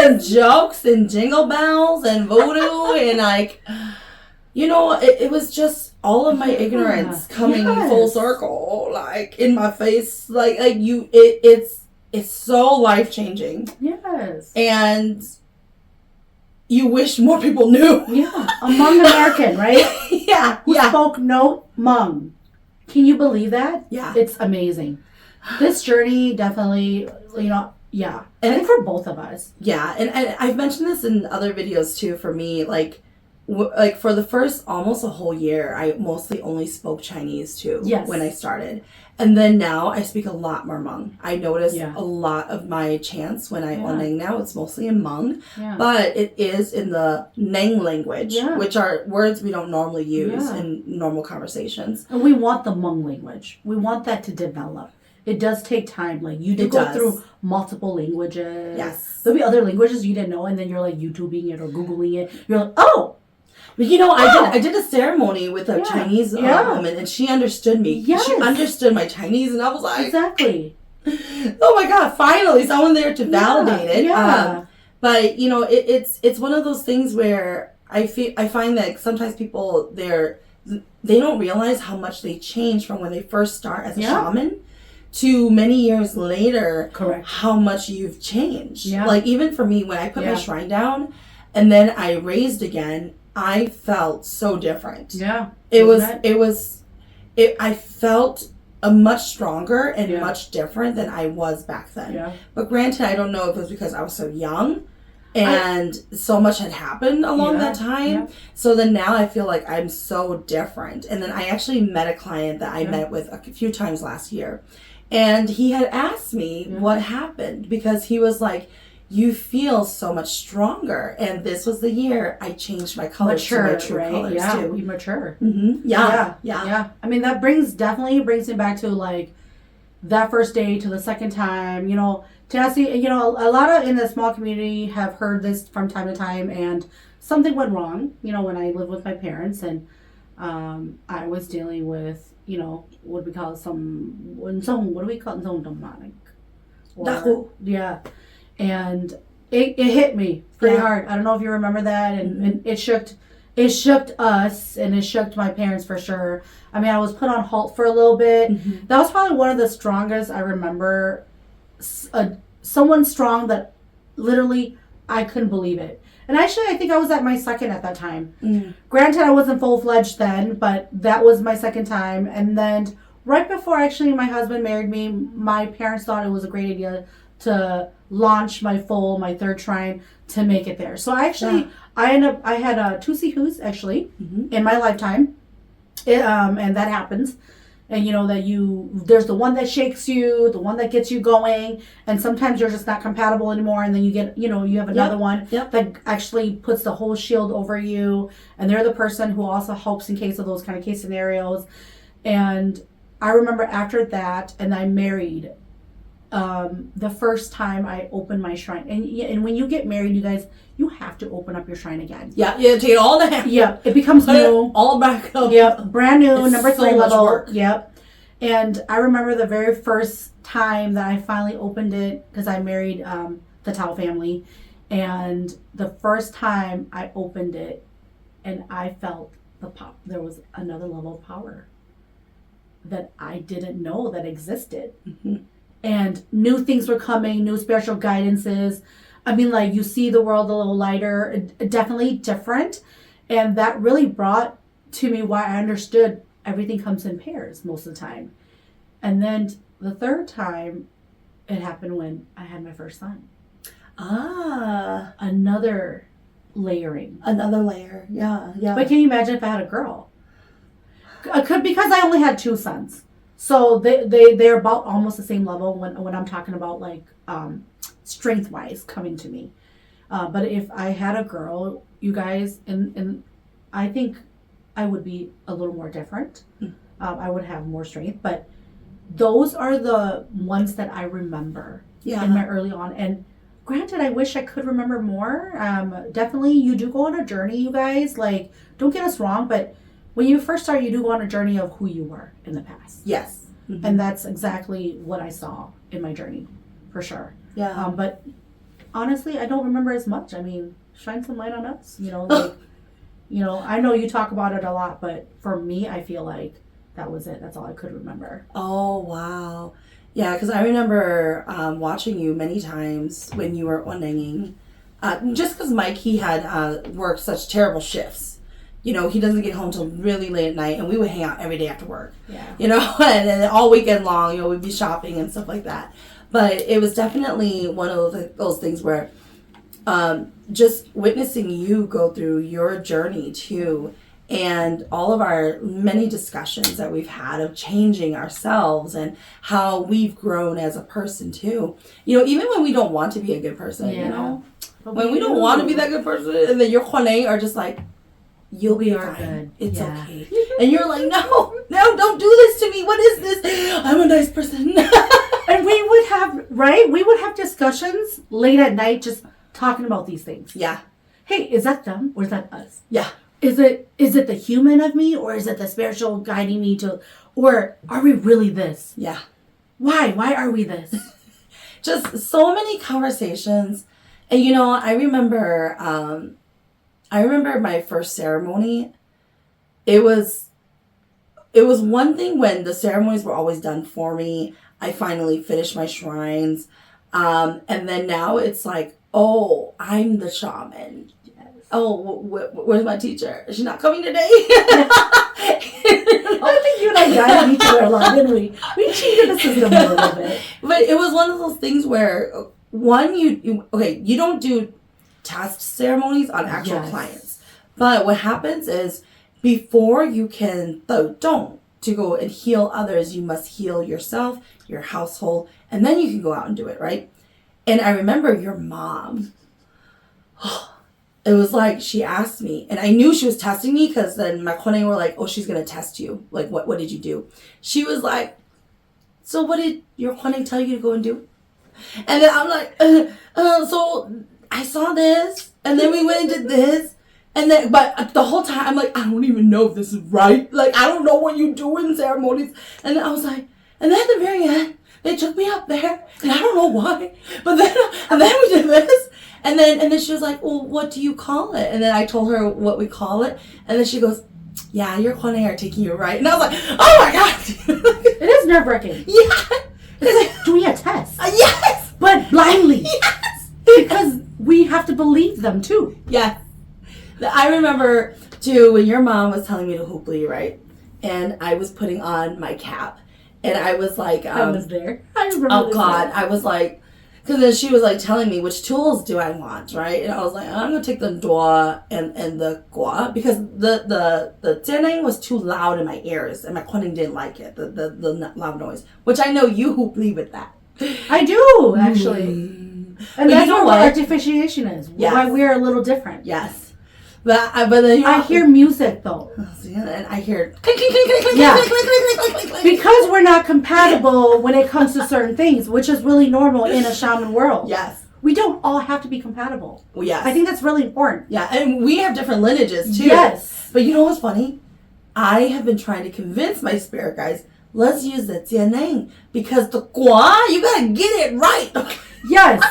and jokes and jingle bells and voodoo and like, it was just all of my ignorance coming full circle, like in my face, it's so life changing. Yes. And you wish more people knew. Yeah. A Hmong American, right? Yeah. Who spoke no Hmong. Can you believe that? Yeah. It's amazing. This journey definitely, yeah. And I think for both of us. Yeah. And I've mentioned this in other videos too. For me, like for the first almost a whole year, I mostly only spoke Chinese too. Yes. When I started. And then now I speak a lot more Hmong. I notice a lot of my chants when I oneng now, it's mostly in Hmong. Yeah. But it is in the Neng language, which are words we don't normally use in normal conversations. And we want the Hmong language. We want that to develop. It does take time. Like you do go through multiple languages. Yes. There'll be other languages you didn't know, and then you're like YouTubing it or Googling it. You're like, oh! But I did a ceremony with a Chinese woman, and she understood me. Yes. She understood my Chinese, and I was like, exactly. Oh my God! Finally, someone there to validate it. Yeah. But it's one of those things where I find that sometimes people they don't realize how much they change from when they first start as a shaman to many years later. Correct. How much you've changed. Yeah. Like even for me, when I put my shrine down, and then I raised again. I felt so different. Yeah. I felt a much stronger and much different than I was back then. Yeah. But granted, I don't know if it was because I was so young and so much had happened along that time. Yeah. So then now I feel like I'm so different. And then I actually met a client that I met with a few times last year. And he had asked me what happened because he was like, you feel so much stronger. And this was the year I changed my colors to my true colors too. We mature. Mm-hmm. Yeah. I mean, that definitely brings me back to like that first day to the second time. Tassie, a lot of in the small community have heard this from time to time, and something went wrong, when I lived with my parents, and I was dealing with, what do we call it? Demonic. Yeah. And it hit me pretty hard. I don't know if you remember that, and it shook us, and it shook my parents for sure. I mean, I was put on halt for a little bit. Mm-hmm. That was probably one of the strongest I remember. Someone strong that literally I couldn't believe it. And actually, I think I was at my second at that time. Mm. Granted, I wasn't full-fledged then, but that was my second time. And then right before actually my husband married me, my parents thought it was a great idea to launch my third shrine to make it there. So I had two sihus actually in my lifetime, and that happens. And there's the one that shakes you, the one that gets you going, and sometimes you're just not compatible anymore, and then you get, you have another one that actually puts the whole shield over you, and they're the person who also helps in case of those kind of case scenarios. And I remember after that, and I married. The first time I opened my shrine, and when you get married, you guys, you have to open up your shrine again. Yeah, take it all down. Yeah, it becomes new, all back up. Yep, brand new, it's number 3 level. Work. Yep. And I remember the very first time that I finally opened it because I married the Tao family, and the first time I opened it, and I felt the pop. There was another level of power that I didn't know that existed. Mm-hmm. And new things were coming, new spiritual guidances. I mean, like, you see the world a little lighter, definitely different. And that really brought to me why I understood everything comes in pairs most of the time. And then The third time, it happened when I had my first son. Ah. Another layering. Another layer. Yeah, yeah. But can you imagine if I had a girl? Because I only had 2 sons. So they're about almost the same level when I'm talking about like strength-wise coming to me. But if I had a girl, you guys, and I think I would be a little more different. I would have more strength. But those are the ones that I remember in my early on. And granted, I wish I could remember more. Definitely, you do go on a journey, you guys. Like, don't get us wrong, but when you first start, you do go on a journey of who you were in the past. Yes. Mm-hmm. And that's exactly what I saw in my journey, for sure. Yeah. But honestly, I don't remember as much. I mean, shine some light on us. Like, I know you talk about it a lot, but for me, I feel like that was it. That's all I could remember. Oh, wow. Yeah, because I remember watching you many times when you were onenging. Just because Mike, he had worked such terrible shifts. He doesn't get home till really late at night, and we would hang out every day after work. Yeah. And then all weekend long, we'd be shopping and stuff like that. But it was definitely one of those things where just witnessing you go through your journey too, and all of our many discussions that we've had of changing ourselves and how we've grown as a person too. Even when we don't want to be a good person, when we don't want to be that good person, and then your Juane are just like, you'll be fine. Good. It's okay. And you're like, no, don't do this to me. What is this? I'm a nice person. And we would have discussions late at night just talking about these things. Yeah. Hey, is that them or is that us? Yeah. Is it the human of me or is it the spiritual guiding me to, or are we really this? Yeah. Why are we this? Just so many conversations. And I remember my first ceremony. It was one thing when the ceremonies were always done for me. I finally finished my shrines. And then now it's like, oh, I'm the shaman. Yes. Oh, where's my teacher? Is she not coming today? I think you and I guided each other a lot, didn't we? We cheated the system a little bit. But it was one of those things where, one, you don't do test ceremonies on actual clients. But what happens is, before you can to go and heal others, you must heal yourself, your household, and then you can go out and do it, right? And I remember your mom, it was like she asked me, and I knew she was testing me because then my kone were like, oh, she's going to test you. Like, what did you do? She was like, so what did your kone tell you to go and do? And then I'm like, so I saw this, and then we went and did this. And then, but the whole time, I'm like, I don't even know if this is right. Like, I don't know what you do in ceremonies. And then I was like, and then at the very end, they took me up there, and I don't know why. But then, and then we did this. And then she was like, well, what do you call it? And then I told her what we call it. And then she goes, yeah, your kone are taking you right. And I was like, oh my God. It is nerve-wracking. Yeah. It's like doing a test. Yes. But blindly. Yes. Because we have to believe them too. Yes. I remember, too, when your mom was telling me to hooply, right? And I was putting on my cap. And I was like... I was there. I remember oh, God. I was like... Because then she was like telling me which tools do I want, right? And I was like, I'm going to take the dua and the gua. Because the jianeng was too loud in my ears. And my koning didn't like it, the loud noise. Which I know you hooply with that. I do, actually. And that's what artificiation is. Yes. Why we're a little different. Yes. But then I hear music though. And I hear clink, clink, clink, clink, yeah. Clink, clink, clink, clink, clink, clink. Because we're not compatible when it comes to certain things, which is really normal in a shaman world. Yes. We don't all have to be compatible. Well, yes. I think that's really important. Yeah, and we have different lineages too. Yes. But you know what's funny? I have been trying to convince my spirit guides, let's use the jianeng. Because the gua, you gotta get it right. Yes.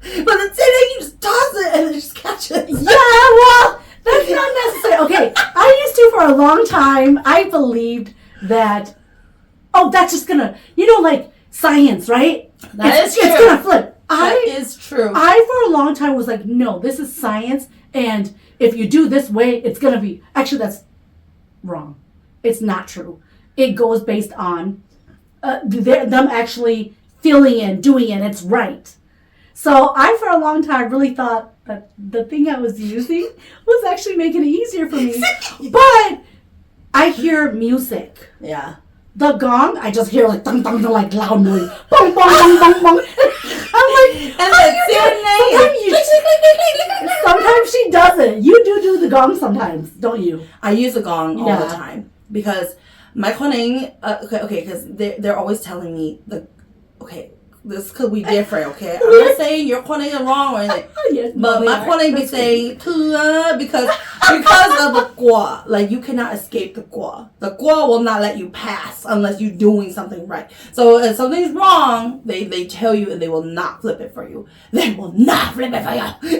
But the jianeng, you just toss it and it just catches. Yeah, well... That's not necessary. Okay, I used to for a long time. I believed that, that's just gonna, like science, right? It's true. It's gonna flip. That is true. I for a long time was like, no, this is science, and if you do this way, it's gonna be. Actually, that's wrong. It's not true. It goes based on them actually feeling it, doing it, it's right. So I, for a long time, really thought that the thing I was using was actually making it easier for me. But I hear music. Yeah. The gong, I just hear like dong dong dong, like loud noise. Bong bong bong bong bong. I'm like, And sometimes she doesn't. You do the gong sometimes, don't you? I use a gong all the time because my koning, okay, because they're always telling me this could be different, okay? I'm not saying your koning is wrong or anything, but my koning be saying because of the gua. Like, you cannot escape the gua. The gua will not let you pass unless you're doing something right. So if something's wrong, they tell you and they will not flip it for you. They will not flip it for you.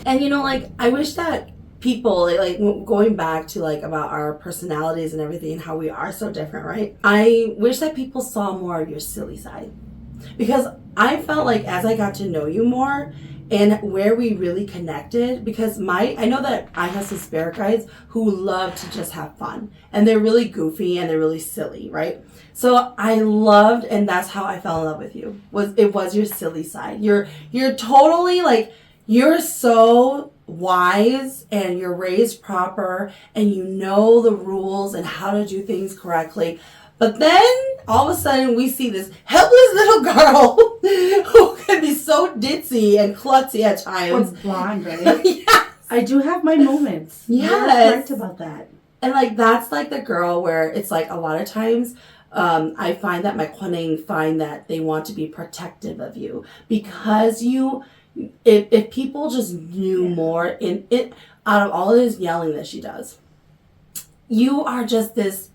And like, I wish that people, like going back to like about our personalities and everything and how we are so different, right? I wish that people saw more of your silly side. Because I felt like as I got to know you more and where we really connected, because I know that I have some spirit guides who love to just have fun. And they're really goofy and they're really silly, right? So I loved, and that's how I fell in love with you. It was your silly side. You're totally like, you're so wise and you're raised proper and you know the rules and how to do things correctly. But then all of a sudden we see this helpless little girl who can be so ditzy and klutzy at times. Or blonde, right? Yes. I do have my moments. Yes. You're correct about that. And like, that's like the girl where it's like a lot of times I find that my koning find that they want to be protective of you because if people just knew more in it, out of all of this yelling that she does, you are just this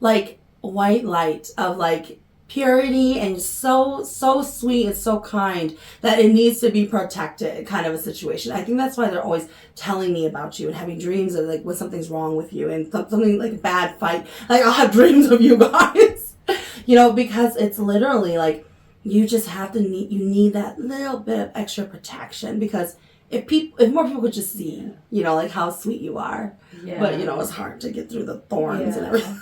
like white light of like purity and so sweet and so kind that it needs to be protected kind of a situation. I think that's why they're always telling me about you and having dreams of like when something's wrong with you and something like a bad fight. Like, I'll have dreams of you guys, because it's literally like, you just you need that little bit of extra protection because if more people could just see, like how sweet you are. Yeah. But, it's hard to get through the thorns and everything.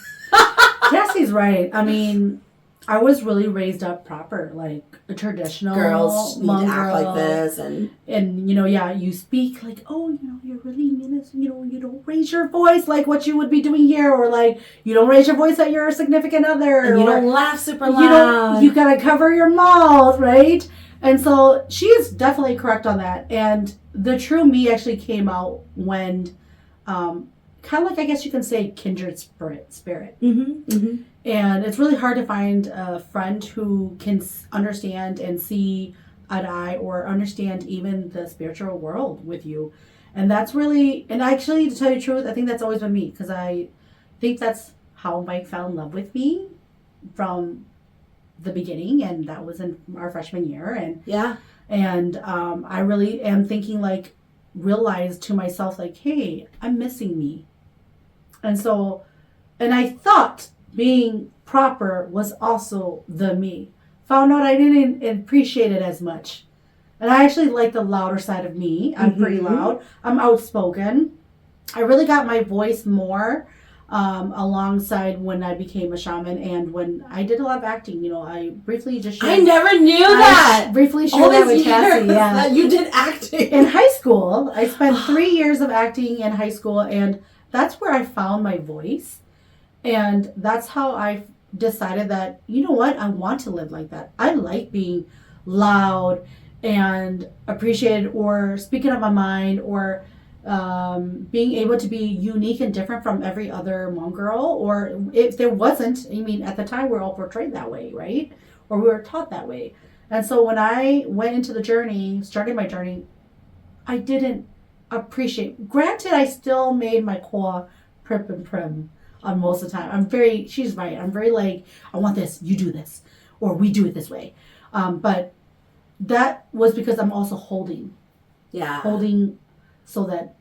Tassie's right. I mean, I was really raised up proper, like a traditional girls need to act like this and you speak like, oh, you're really you don't raise your voice like what you would be doing here, or like you don't raise your voice at your significant other, and you don't laugh super loud. You gotta cover your mouth, right? And so she is definitely correct on that. And the true me actually came out when, kind of like, I guess you can say, kindred spirit. Mm-hmm. Mm-hmm. And it's really hard to find a friend who can understand and see eye to eye or understand even the spiritual world with you. And that's really, and actually, to tell you the truth, I think that's always been me, because I think that's how Mike fell in love with me from the beginning, and that was in our freshman year. And yeah. And I really am thinking, like, realized to myself, like, hey, I'm missing me. And so, and I thought being proper was also the me. Found out I didn't appreciate it as much. And I actually like the louder side of me. I'm pretty loud. I'm outspoken. I really got my voice more alongside when I became a shaman and when I did a lot of acting. I briefly just shared. I never knew that. Briefly shared that with Tassie. Yeah. That you did acting. In high school, I spent 3 years of acting in high school, and that's where I found my voice. And that's how I decided that, you know what, I want to live like that. I like being loud and appreciated, or speaking up my mind, or being able to be unique and different from every other Hmong girl. Or if there wasn't, at the time we were all portrayed that way, right? Or we were taught that way. And so when I went into the journey, started my journey, I didn't appreciate. Granted, I still made my core prim and prim on most of the time. She's right. I'm very like, I want this, you do this, or we do it this way. But that was because I'm also holding. Yeah. Holding so that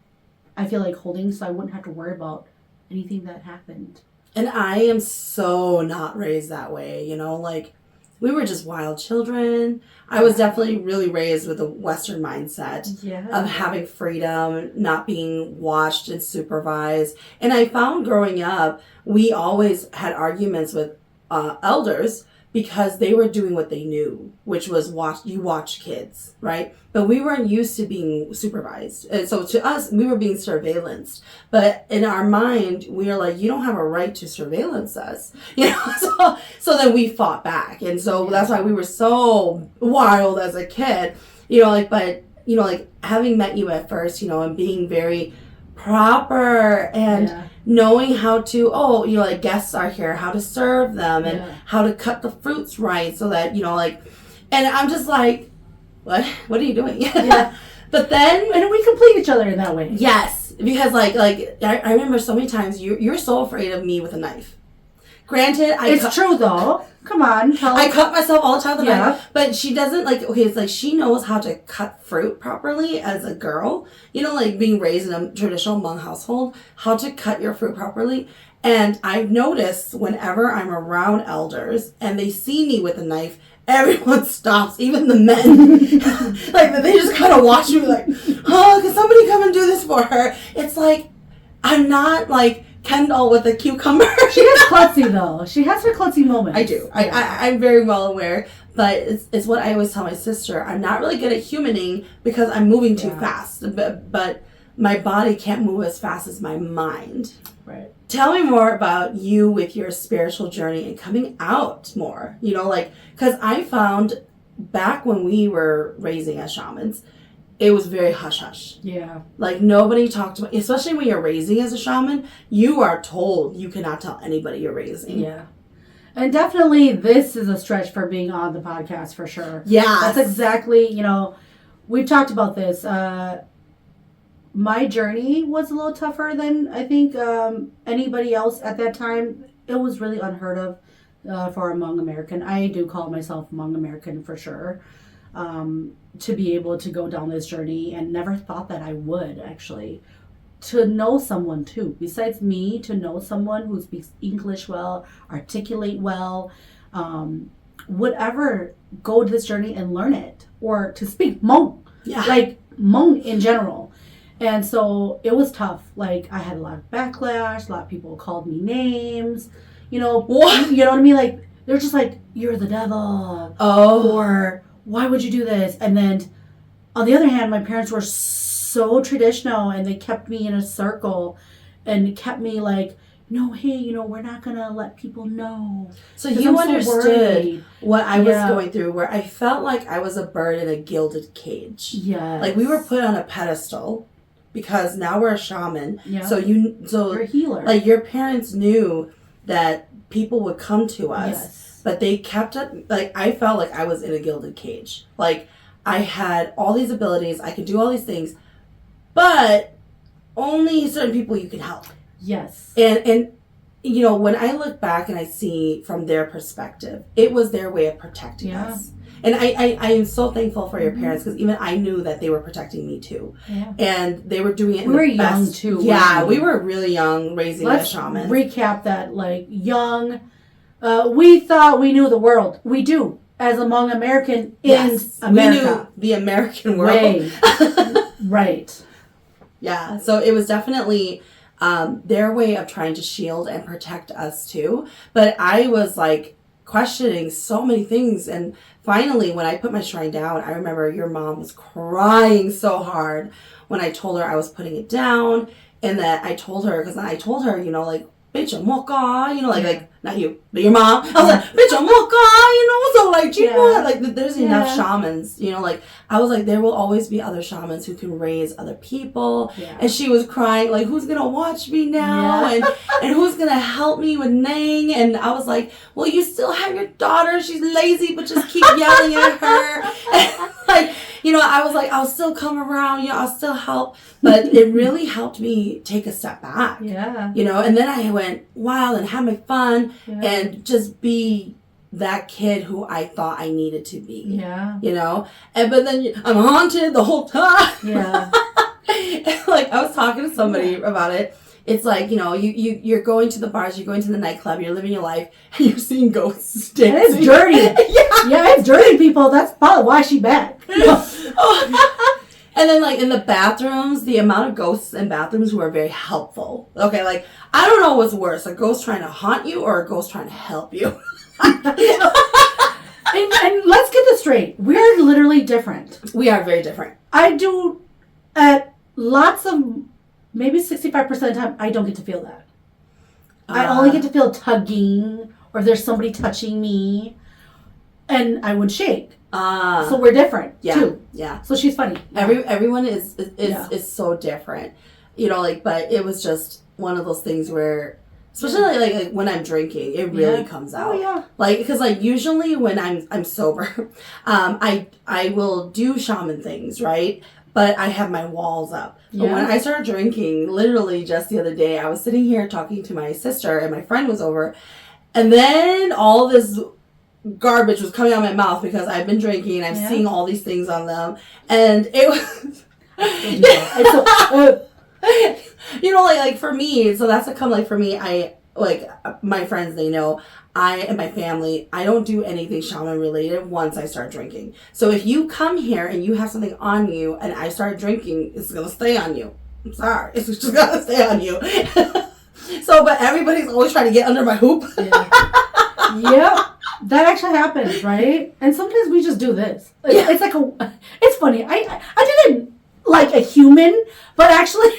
I feel like holding so I wouldn't have to worry about anything that happened. And I am so not raised that way, like we were just wild children. I was definitely really raised with a Western mindset of having freedom, not being watched and supervised. And I found growing up, we always had arguments with elders because they were doing what they knew, which was watch kids, right? But we weren't used to being supervised. And so to us, we were being surveillanced. But in our mind, we are like, you don't have a right to surveillance us. So then we fought back. And so that's why we were so wild as a kid, but having met you at first, and being very proper and knowing how to, guests are here, how to serve them and how to cut the fruits right so that, and I'm just like, what are you doing? But then, and we complete each other in that way. Yes, because I remember so many times you're so afraid of me with a knife. Granted, it's true though. Come on, I cut myself all the time with a knife, but she doesn't it's like she knows how to cut fruit properly as a girl. Being raised in a traditional Hmong household, how to cut your fruit properly. And I've noticed whenever I'm around elders and they see me with a knife, everyone stops, even the men. They just kind of watch me like, oh, can somebody come and do this for her? It's like, I'm not like Kendall with a cucumber. She has klutzy though. She has her klutzy moments. I do. I'm very well aware, but it's what I always tell my sister. I'm not really good at humaning because I'm moving too fast, but my body can't move as fast as my mind. Right. Tell me more about you with your spiritual journey and coming out more, because I found back when we were raising as shamans, it was very hush-hush. Yeah. Nobody talked about, especially when you're raising as a shaman, you are told you cannot tell anybody you're raising. Yeah. And definitely this is a stretch for being on the podcast for sure. Yeah. That's exactly, we've talked about this. My journey was a little tougher than I think anybody else at that time. It was really unheard of for a Hmong American. I do call myself Hmong American for sure. To be able to go down this journey, and never thought that I would actually. To know someone too, besides me, to know someone who speaks English well, articulate well, would ever go to this journey and learn it, or to speak Hmong, Hmong in general. And so it was tough. I had a lot of backlash. A lot of people called me names. What? You know what I mean? They're just like, you're the devil. Oh. Or why would you do this? And then on the other hand, my parents were so traditional and they kept me in a circle and kept me no, hey, we're not going to let people know. So you understood what I was going through, where I felt like I was a bird in a gilded cage. Yeah. We were put on a pedestal because now we're a shaman. Yeah. So you're a healer. Your parents knew that people would come to us. Yes. But they kept it, I felt like I was in a gilded cage. I had all these abilities, I could do all these things, but only certain people you can help. Yes. And when I look back and I see from their perspective, it was their way of protecting us. And I am so thankful for your parents, because even I knew that they were protecting me too. Yeah. And they were doing it in we were the best. Young too. Yeah, we were really young raising a shaman. Let's recap that, young. We thought we knew the world. We do, as a Hmong American in America. We knew the American world. Right. Yeah, so it was definitely their way of trying to shield and protect us too. But I was questioning so many things, and finally when I put my shrine down, I remember your mom was crying so hard when I told her I was putting it down, and that I told her, bitch, I'm mocha, not you, but your mom. I was like, bitch, I'm mocha, so there's enough shamans, I was like, there will always be other shamans who can raise other people. Yeah. And she was crying, who's gonna watch me now? Yeah. And who's gonna help me with Nang? And I was like, well, you still have your daughter, she's lazy, but just keep yelling at her. And I was like, I'll still come around, I'll still help. But it really helped me take a step back. Yeah. And then I went wild and had my fun and just be that kid who I thought I needed to be. Yeah. But then I'm haunted the whole time. Yeah. I was talking to somebody about it. It's you're going to the bars, you're going to the nightclub, you're living your life, and you're seeing ghosts. And it's dirty. Yeah, it's dirty, people. That's probably why she back. And then, like, in the bathrooms, the amount of ghosts in bathrooms were very helpful. Okay, like, I don't know what's worse, a ghost trying to haunt you or a ghost trying to help you. And let's get this straight. We're literally different. We are very different. I do, at lots of, maybe 65% of the time, I don't get to feel that. I only get to feel tugging, or there's somebody touching me, and I would shake. So we're different, too. Yeah. So she's funny. Everyone is so different. You know, like, but it was just one of those things where, especially like when I'm drinking, it really comes out. Oh, yeah. Like, because like usually when I'm sober, I will do shaman things, right? But I have my walls up. But when I started drinking, literally just the other day, I was sitting here talking to my sister and my friend was over, and then all this garbage was coming out of my mouth because I've been drinking. I'm seeing all these things on them, and it was. You know, like for me, so that's for me, I, like, my friends, they know, I and my family, I don't do anything shaman related once I start drinking. So if you come here and you have something on you and I start drinking, it's going to stay on you. I'm sorry. It's just going to stay on you. So, but everybody's always trying to get under my hoop. Yep. That actually happens, right? And sometimes we just do this. Like, it's like it's funny. I didn't like a human, but actually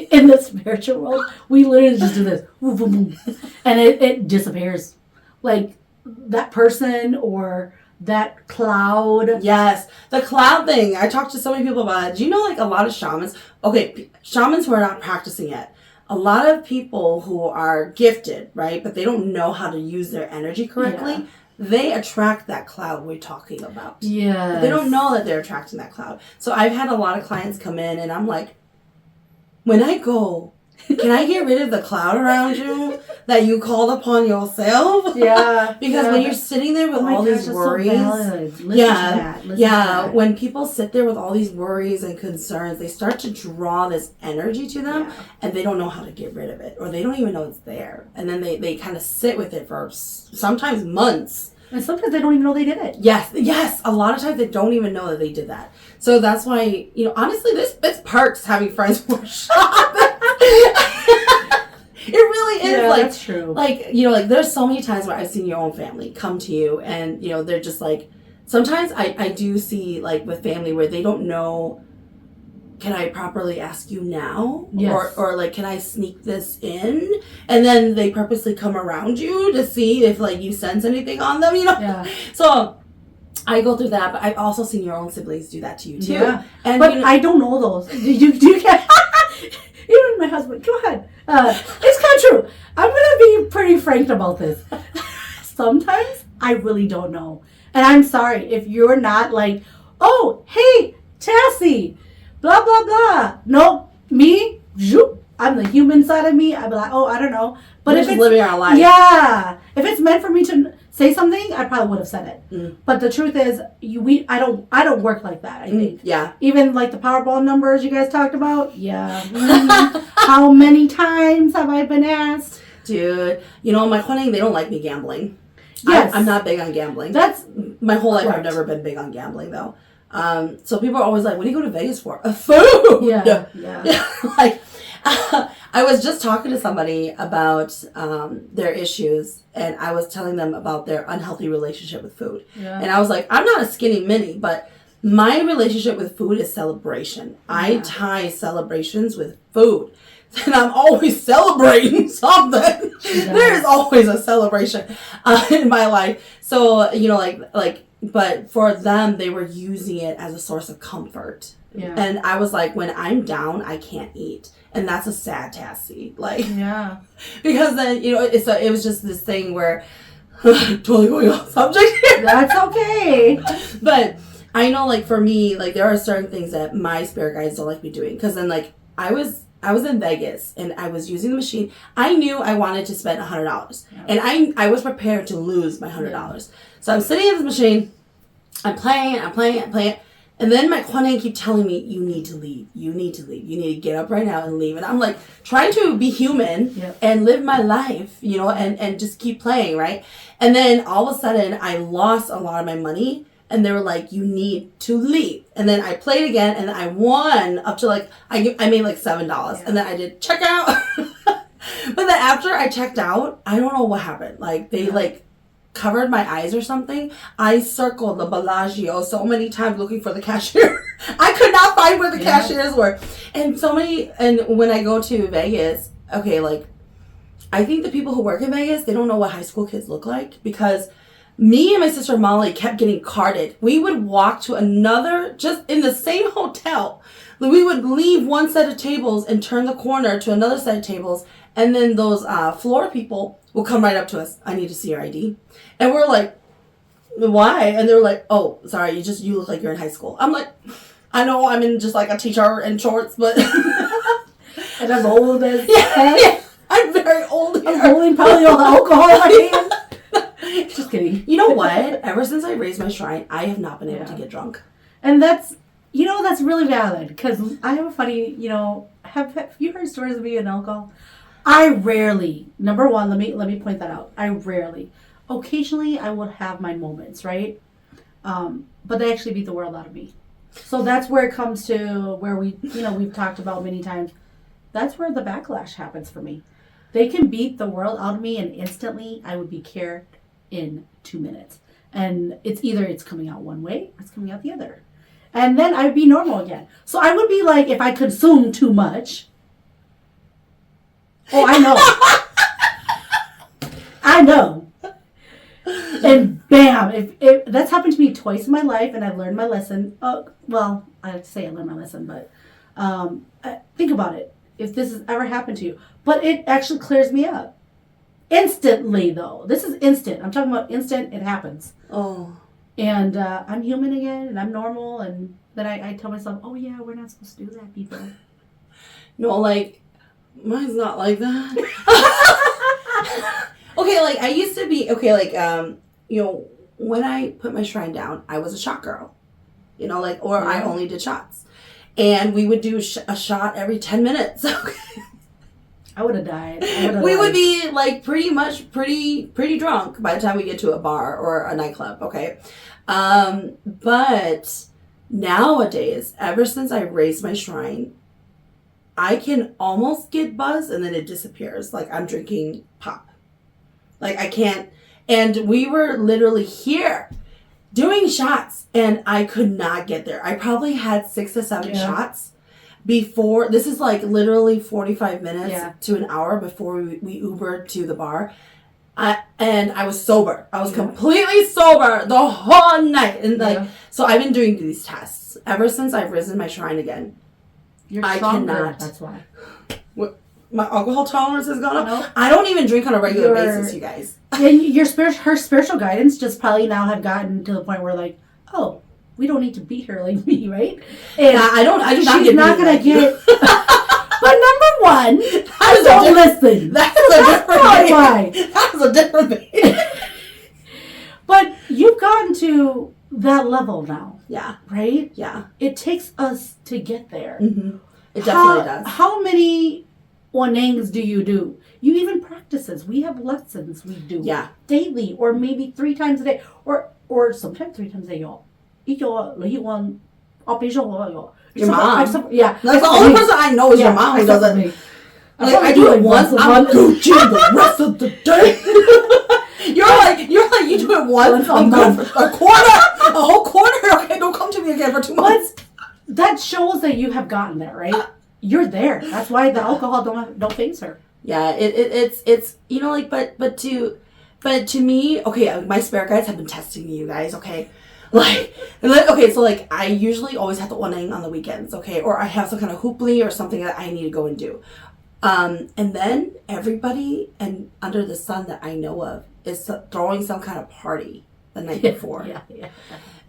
in the spiritual world, we literally just do this. Boom, boom, boom, and it disappears. Like that person or that cloud. Yes, the cloud thing. I talked to so many people about it. Do you know, like, a lot of shamans, shamans who are not practicing yet, a lot of people who are gifted, right, but they don't know how to use their energy correctly, they attract that cloud we're talking about. Yeah. They don't know that they're attracting that cloud. So I've had a lot of clients come in and I'm like, when I go, can I get rid of the cloud around you that you called upon yourself? Yeah. Because when you're sitting there with all these worries. Listen, when people sit there with all these worries and concerns, they start to draw this energy to them and they don't know how to get rid of it, or they don't even know it's there. And then they kind of sit with it for sometimes months. And sometimes they don't even know they did it. Yes. A lot of times they don't even know that they did that. So that's why, you know, honestly, it's perks having friends who are shaman. It really is. Yeah, like, that's true. Like, you know, like, there's so many times where I've seen your own family come to you and, you know, they're just like, sometimes I do see, like, with family where they don't know, can I properly ask you now? Yes. Or like, can I sneak this in? And then they purposely come around you to see if, like, you sense anything on them, you know? Yeah. So I go through that, but I've also seen your own siblings do that to you, too. Yeah. And, but you know, I don't know those. You get... Even my husband, go ahead. It's kind of true. I'm going to be pretty frank about this. Sometimes I really don't know. And I'm sorry if you're not like, oh, hey, Tassie, blah, blah, blah. No, me, zoop. I'm the human side of me. I'd be like, oh, I don't know. But we're if just it's living our life. Yeah. If it's meant for me to say something, I probably would have said it. Mm. But the truth is, I don't work like that, I think. Yeah. Even like the Powerball numbers you guys talked about. Yeah. Mm-hmm. How many times have I been asked? Dude, you know, my hunting, they don't like me gambling. Yes. I'm not big on gambling. That's my whole life. correct. I've never been big on gambling, though. So people are always like, what do you go to Vegas for? Food! Yeah. Like, I was just talking to somebody about their issues, and I was telling them about their unhealthy relationship with food. Yeah. And I was like, I'm not a skinny mini, but my relationship with food is celebration. I tie celebrations with food. And I'm always celebrating something. There is always a celebration in my life. So, you know, like, but for them, they were using it as a source of comfort. Yeah. And I was like, when I'm down, I can't eat. And that's a sad Tassie. Like, because then, you know, it was just this thing where, totally going off subject here. That's okay. But I know, like, for me, like, there are certain things that my spirit guides don't like me doing. Because then, like, I was in Vegas and I was using the machine. I knew I wanted to spend $100. Yeah. And I was prepared to lose my $100. Yeah. So I'm sitting at this machine. I'm playing it. And then my Kwanang keep telling me, you need to leave. You need to get up right now and leave. And I'm like, trying to be human and live my life, you know, and just keep playing, right? And then all of a sudden, I lost a lot of my money. and they were like, you need to leave. And then I played again, and I won up to like, I made like $7. Yeah. And then I did check out. But then after I checked out, I don't know what happened. Like, they like covered my eyes or something. I circled the Bellagio so many times looking for the cashier. I could not find where the cashiers were. And when I go to Vegas, okay, like, I think the people who work in Vegas, they don't know what high school kids look like, because me and my sister Molly kept getting carded. We would walk to another, just in the same hotel. We would leave one set of tables and turn the corner to another set of tables. And then those floor people will come right up to us. I need to see your ID. And we're like, why? And they're like, oh, sorry, you look like you're in high school. I'm like, I know I'm in just like a t-shirt and shorts, but. And I'm old as yeah. I'm very old here. I'm holding probably all the alcohol in my hand. Just kidding. You know what? Ever since I raised my shrine, I have not been able to get drunk. And that's really valid, because I have a funny, have you heard stories of me and alcohol? I rarely, number one, let me point that out. I rarely. Occasionally I would have my moments, right? But they actually beat the world out of me. So that's where it comes to where we've talked about many times. That's where the backlash happens for me. They can beat the world out of me, and instantly I would be cured in 2 minutes. And it's coming out one way or it's coming out the other. And then I would be normal again. So I would be like, if I consume too much. Oh, I know. I know. And bam, if that's happened to me twice in my life, and I've learned my lesson. Well, I have to say I learned my lesson, but think about it. If this has ever happened to you. But it actually clears me up. Instantly, though. This is instant. I'm talking about instant. It happens. Oh. And I'm human again, and I'm normal, and then I tell myself, oh yeah, we're not supposed to do that, people. No, like, mine's not like that. Okay, like, I used to be, when I put my shrine down, I was a shot girl. I only did shots. And we would do a shot every 10 minutes. I would have died. We would be like pretty drunk by the time we get to a bar or a nightclub, okay? But nowadays, ever since I raised my shrine, I can almost get buzzed and then it disappears. Like I'm drinking pop. Like I can't. And we were literally here doing shots and I could not get there. I probably had 6 to 7 shots before. This is like literally 45 minutes to an hour before we Ubered to the bar. And I was sober. I was completely sober the whole night. And so I've been doing these tests ever since I've risen my shrine again. I cannot. That's why. My alcohol tolerance has gone up. Nope. I don't even drink on a regular basis, you guys. And her spiritual guidance just probably now have gotten to the point where like, oh, we don't need to beat her like me, right? And I do not she's not going to get... But number one, don't listen. That's a different thing. But you've gotten to that level now. Yeah. Right? Yeah. It takes us to get there. Mm-hmm. It definitely does. How many onangs do you do? You even practices. We have lessons we do daily, or maybe 3 times a day, or sometimes 3 times a day. Your mom. Yeah. That's the only person I know is your mom who does it. Like, I do it once, I'm Gucci the rest of the day. You're like, you do it once, I'm good for a whole quarter. Okay, don't come to me again for 2 months. But that shows that you have gotten there, right? You're there. That's why the alcohol don't phase her. Yeah, it's but to me, okay, my spirit guides have been testing me, you guys, okay? So I usually always have the onang on the weekends, okay? Or I have some kind of hoopli or something that I need to go and do. And then everybody and under the sun that I know of is throwing some kind of party the night before. Yeah.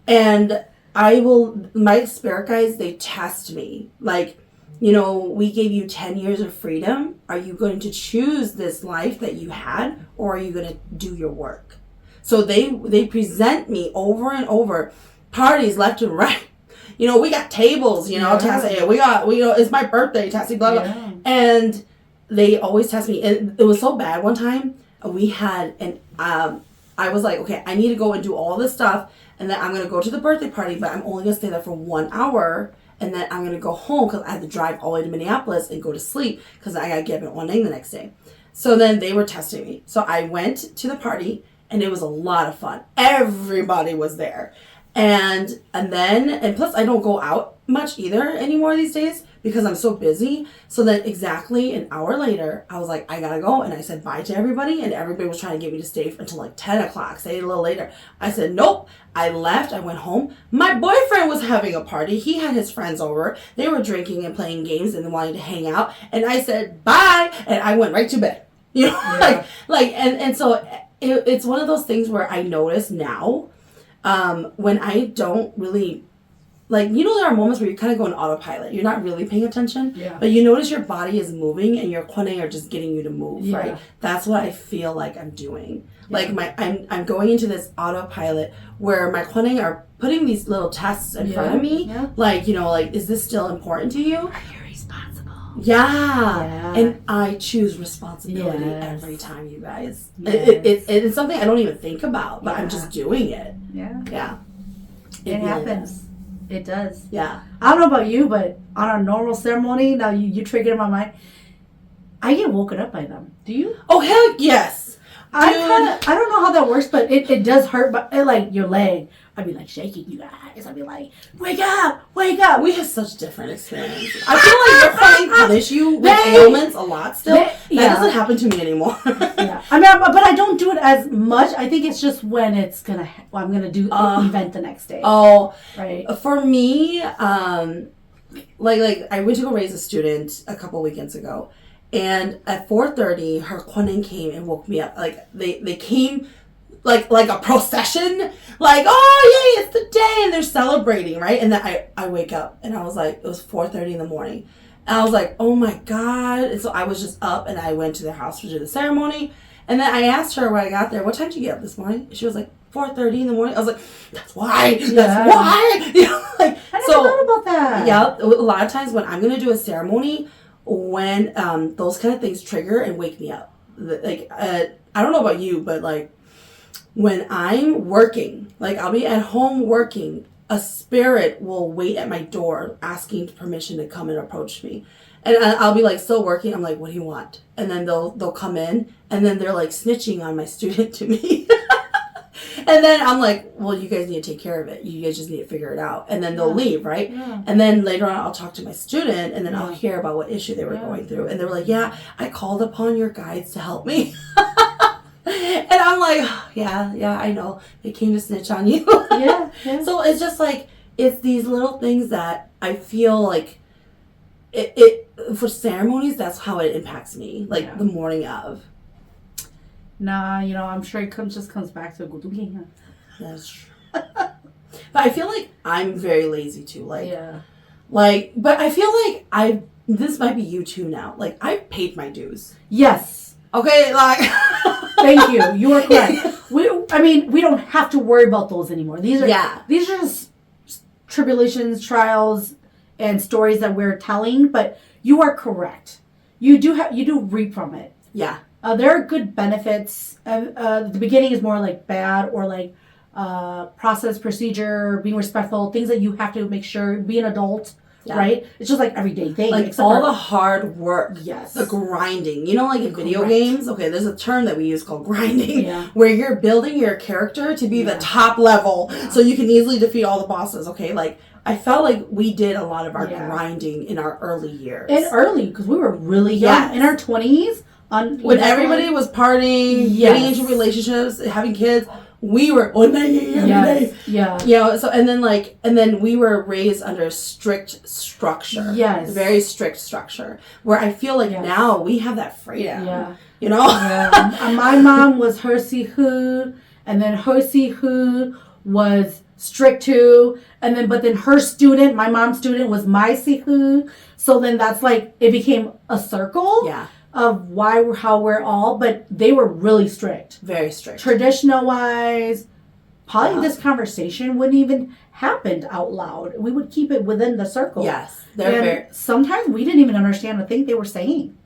And my spirit guides, they test me. Like, we gave you 10 years of freedom. Are you going to choose this life that you had, or are you going to do your work? So they present me over and over, parties left and right. We got tables, Tassie, we got, it's my birthday, Tassie, blah, blah. Yeah. And they always test me. And it was so bad one time, we had I was like, okay, I need to go and do all this stuff, and then I'm going to go to the birthday party, but I'm only going to stay there for 1 hour, and then I'm going to go home because I had to drive all the way to Minneapolis and go to sleep because I got to get up at 1 a.m. the next day. So then they were testing me. So I went to the party, and it was a lot of fun. Everybody was there. And plus I don't go out much either anymore these days because I'm so busy. So then exactly an hour later, I was like, I gotta go. And I said bye to everybody. And everybody was trying to get me to stay until like 10 o'clock, stay a little later. I said, nope. I left. I went home. My boyfriend was having a party. He had his friends over. They were drinking and playing games and wanting to hang out. And I said, bye. And I went right to bed. You know, and so it's one of those things where I notice now, when I don't really, like, you know, there are moments where you kind of go on autopilot. You're not really paying attention, but you notice your body is moving and your kwaneng are just getting you to move, right? That's what I feel like I'm doing. Like I'm going into this autopilot where my kwaneng are putting these little tests in front of me. Like, you know, like, is this still important to you? Are you responsible? Yeah. And I choose responsibility every time, you guys. It's something I don't even think about, but I'm just doing it. Yeah. It happens. It does. Yeah. I don't know about you, but on a normal ceremony, now you trigger in my mind, I get woken up by them. Do you? Oh, hell yes. I don't know how that works, but it does hurt, but like your leg. I'd be like shaking you guys. I'd be like, wake up, wake up. We have such different experiences. I feel like your kwaneng punish you with ailments a lot still. That doesn't happen to me anymore. I mean, but I don't do it as much. I think it's just when I'm gonna do an event the next day. Oh, right. For me, like I went to go raise a student a couple weekends ago, and at 4:30, her kwaneng came and woke me up. Like they came. Like a procession, like, oh yay, it's the day, and they're celebrating, right? And then I wake up and I was like, it was 4:30 in the morning, and I was like, oh my god. And so I was just up and I went to their house to do the ceremony, and then I asked her when I got there, what time did you get up this morning? And she was like, 4:30 in the morning. I was like, that's why, you know, like, I never thought about that. Yeah, a lot of times when I'm gonna do a ceremony, when those kind of things trigger and wake me up, like I don't know about you, but like, when I'm working, like I'll be at home working, a spirit will wait at my door asking permission to come and approach me. And I'll be like still working. I'm like, what do you want? And then they'll come in and then they're like snitching on my student to me. And then I'm like, well, you guys need to take care of it. You guys just need to figure it out. And then they'll leave, right? Yeah. And then later on, I'll talk to my student and then I'll hear about what issue they were going through. And they were like, yeah, I called upon your guides to help me. And I'm like, yeah, I know. They came to snitch on you. Yeah. So it's just like, it's these little things that I feel like it for ceremonies, that's how it impacts me. Like the morning of. Nah, you know, I'm sure it just comes back to gudugi. That's true. But I feel like I'm very lazy too. But I feel like this might be you too now. Like, I've paid my dues. Yes. Okay, like. Thank you. You are correct. We don't have to worry about those anymore. These are just tribulations, trials, and stories that we're telling. But you are correct. You do reap from it. Yeah. There are good benefits. The beginning is more like bad or like process, procedure, being respectful, things that you have to make sure, be an adult. Yeah. Right? It's just like everyday thing. Like all the hard work. Yes. The grinding. You know, like in video games? Okay, there's a term that we use called grinding. Yeah. Where you're building your character to be the top level so you can easily defeat all the bosses. Okay, like I felt like we did a lot of our grinding in our early years. And early, because we were really young. In our 20s. When everybody was partying, getting into relationships, having kids, we were every day. Yeah. You know, so and then we were raised under strict structure. Yes. Very strict structure. Where I feel like now we have that freedom. Yeah. You know? Yeah. My mom was her sihu, and then her sihu was strict too, and then but then her student, my mom's student, was my sihu. So then that's like it became a circle. Yeah. Of how we're all, but they were really strict. Very strict. Traditional wise, probably this conversation wouldn't even happen out loud. We would keep it within the circle. Yes. Sometimes we didn't even understand a thing they were saying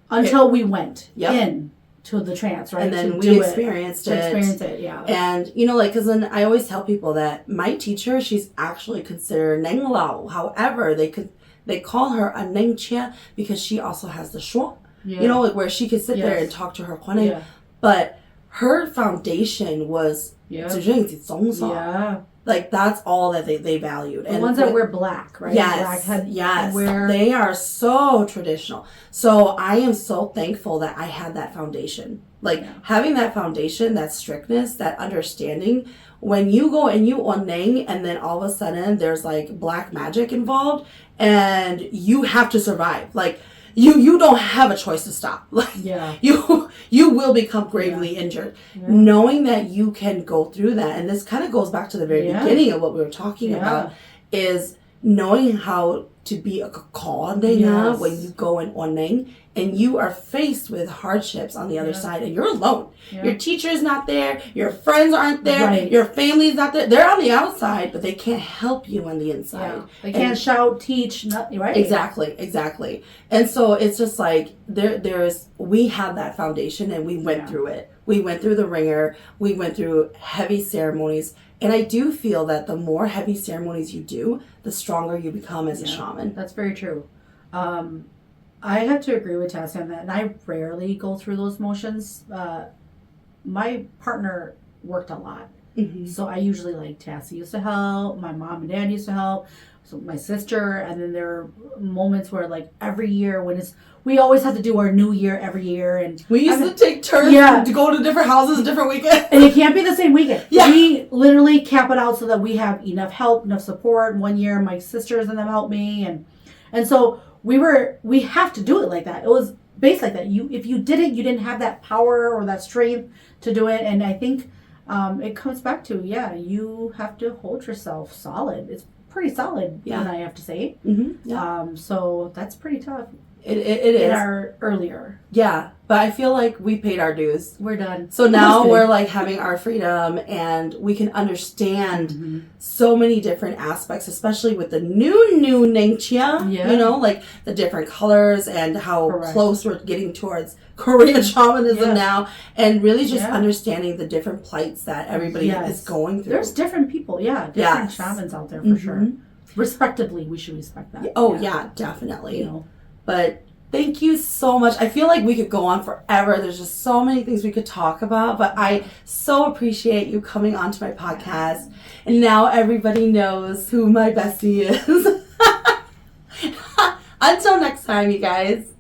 until we went in to the trance, right? And then to we experienced it. To experience it, yeah. And, you know, like, because then I always tell people that my teacher, she's actually considered Neng Lao. However, they call her a Neng Chia because she also has the shuo. Yeah. You know, like where she could sit there and talk to her Huaneng. But her foundation was Yeah. Like, that's all that they valued. The ones that wear black, right? Yes, Black yes. They are so traditional. So I am so thankful that I had that foundation. Like, having that foundation, that strictness, that understanding. When you go and you oneng, and then all of a sudden there's, like, black magic involved, and you have to survive. Like, you don't have a choice to stop. Like, you will become gravely injured. Knowing that you can go through that, and this kind of goes back to the very beginning of what we were talking about, is knowing how to be a kakao when you go in oneng, and you are faced with hardships on the other side, and you're alone. Your teacher is not there. Your friends aren't there. Your family's not there. They're on the outside, but they can't help you on the inside. They can't shout, teach, nothing, right? Exactly. And so it's just like we had that foundation, and we went through it. We went through the ringer. We went through heavy ceremonies. And I do feel that the more heavy ceremonies you do, the stronger you become as a shaman. That's very true. I have to agree with Tassie on that, and I rarely go through those motions. My partner worked a lot, so I usually, like, Tassie used to help, my mom and dad used to help, so my sister, and then there are moments where, like, every year we always have to do our new year every year, and we used to take turns to go to different houses different weekends, and it can't be the same weekend. We literally cap it out so that we have enough help, enough support. One year my sisters and them helped me, and so we have to do it like that. It was based like that. If you didn't, you didn't have that power or that strength to do it. And I think it comes back to you have to hold yourself solid. It's pretty solid, and I have to say. So that's pretty tough. It is. In our earlier. Yeah, but I feel like we paid our dues. We're done. So now we're, like, having our freedom, and we can understand so many different aspects, especially with the new Ningxia, you know, like the different colors and how close we're getting towards Korean shamanism now, and really just understanding the different plights that everybody is going through. There's different people, different shamans out there for sure. Respectively, we should respect that. Yeah, definitely. You know. But thank you so much. I feel like we could go on forever. There's just so many things we could talk about, but I so appreciate you coming onto my podcast. And now everybody knows who my bestie is. Until next time, you guys.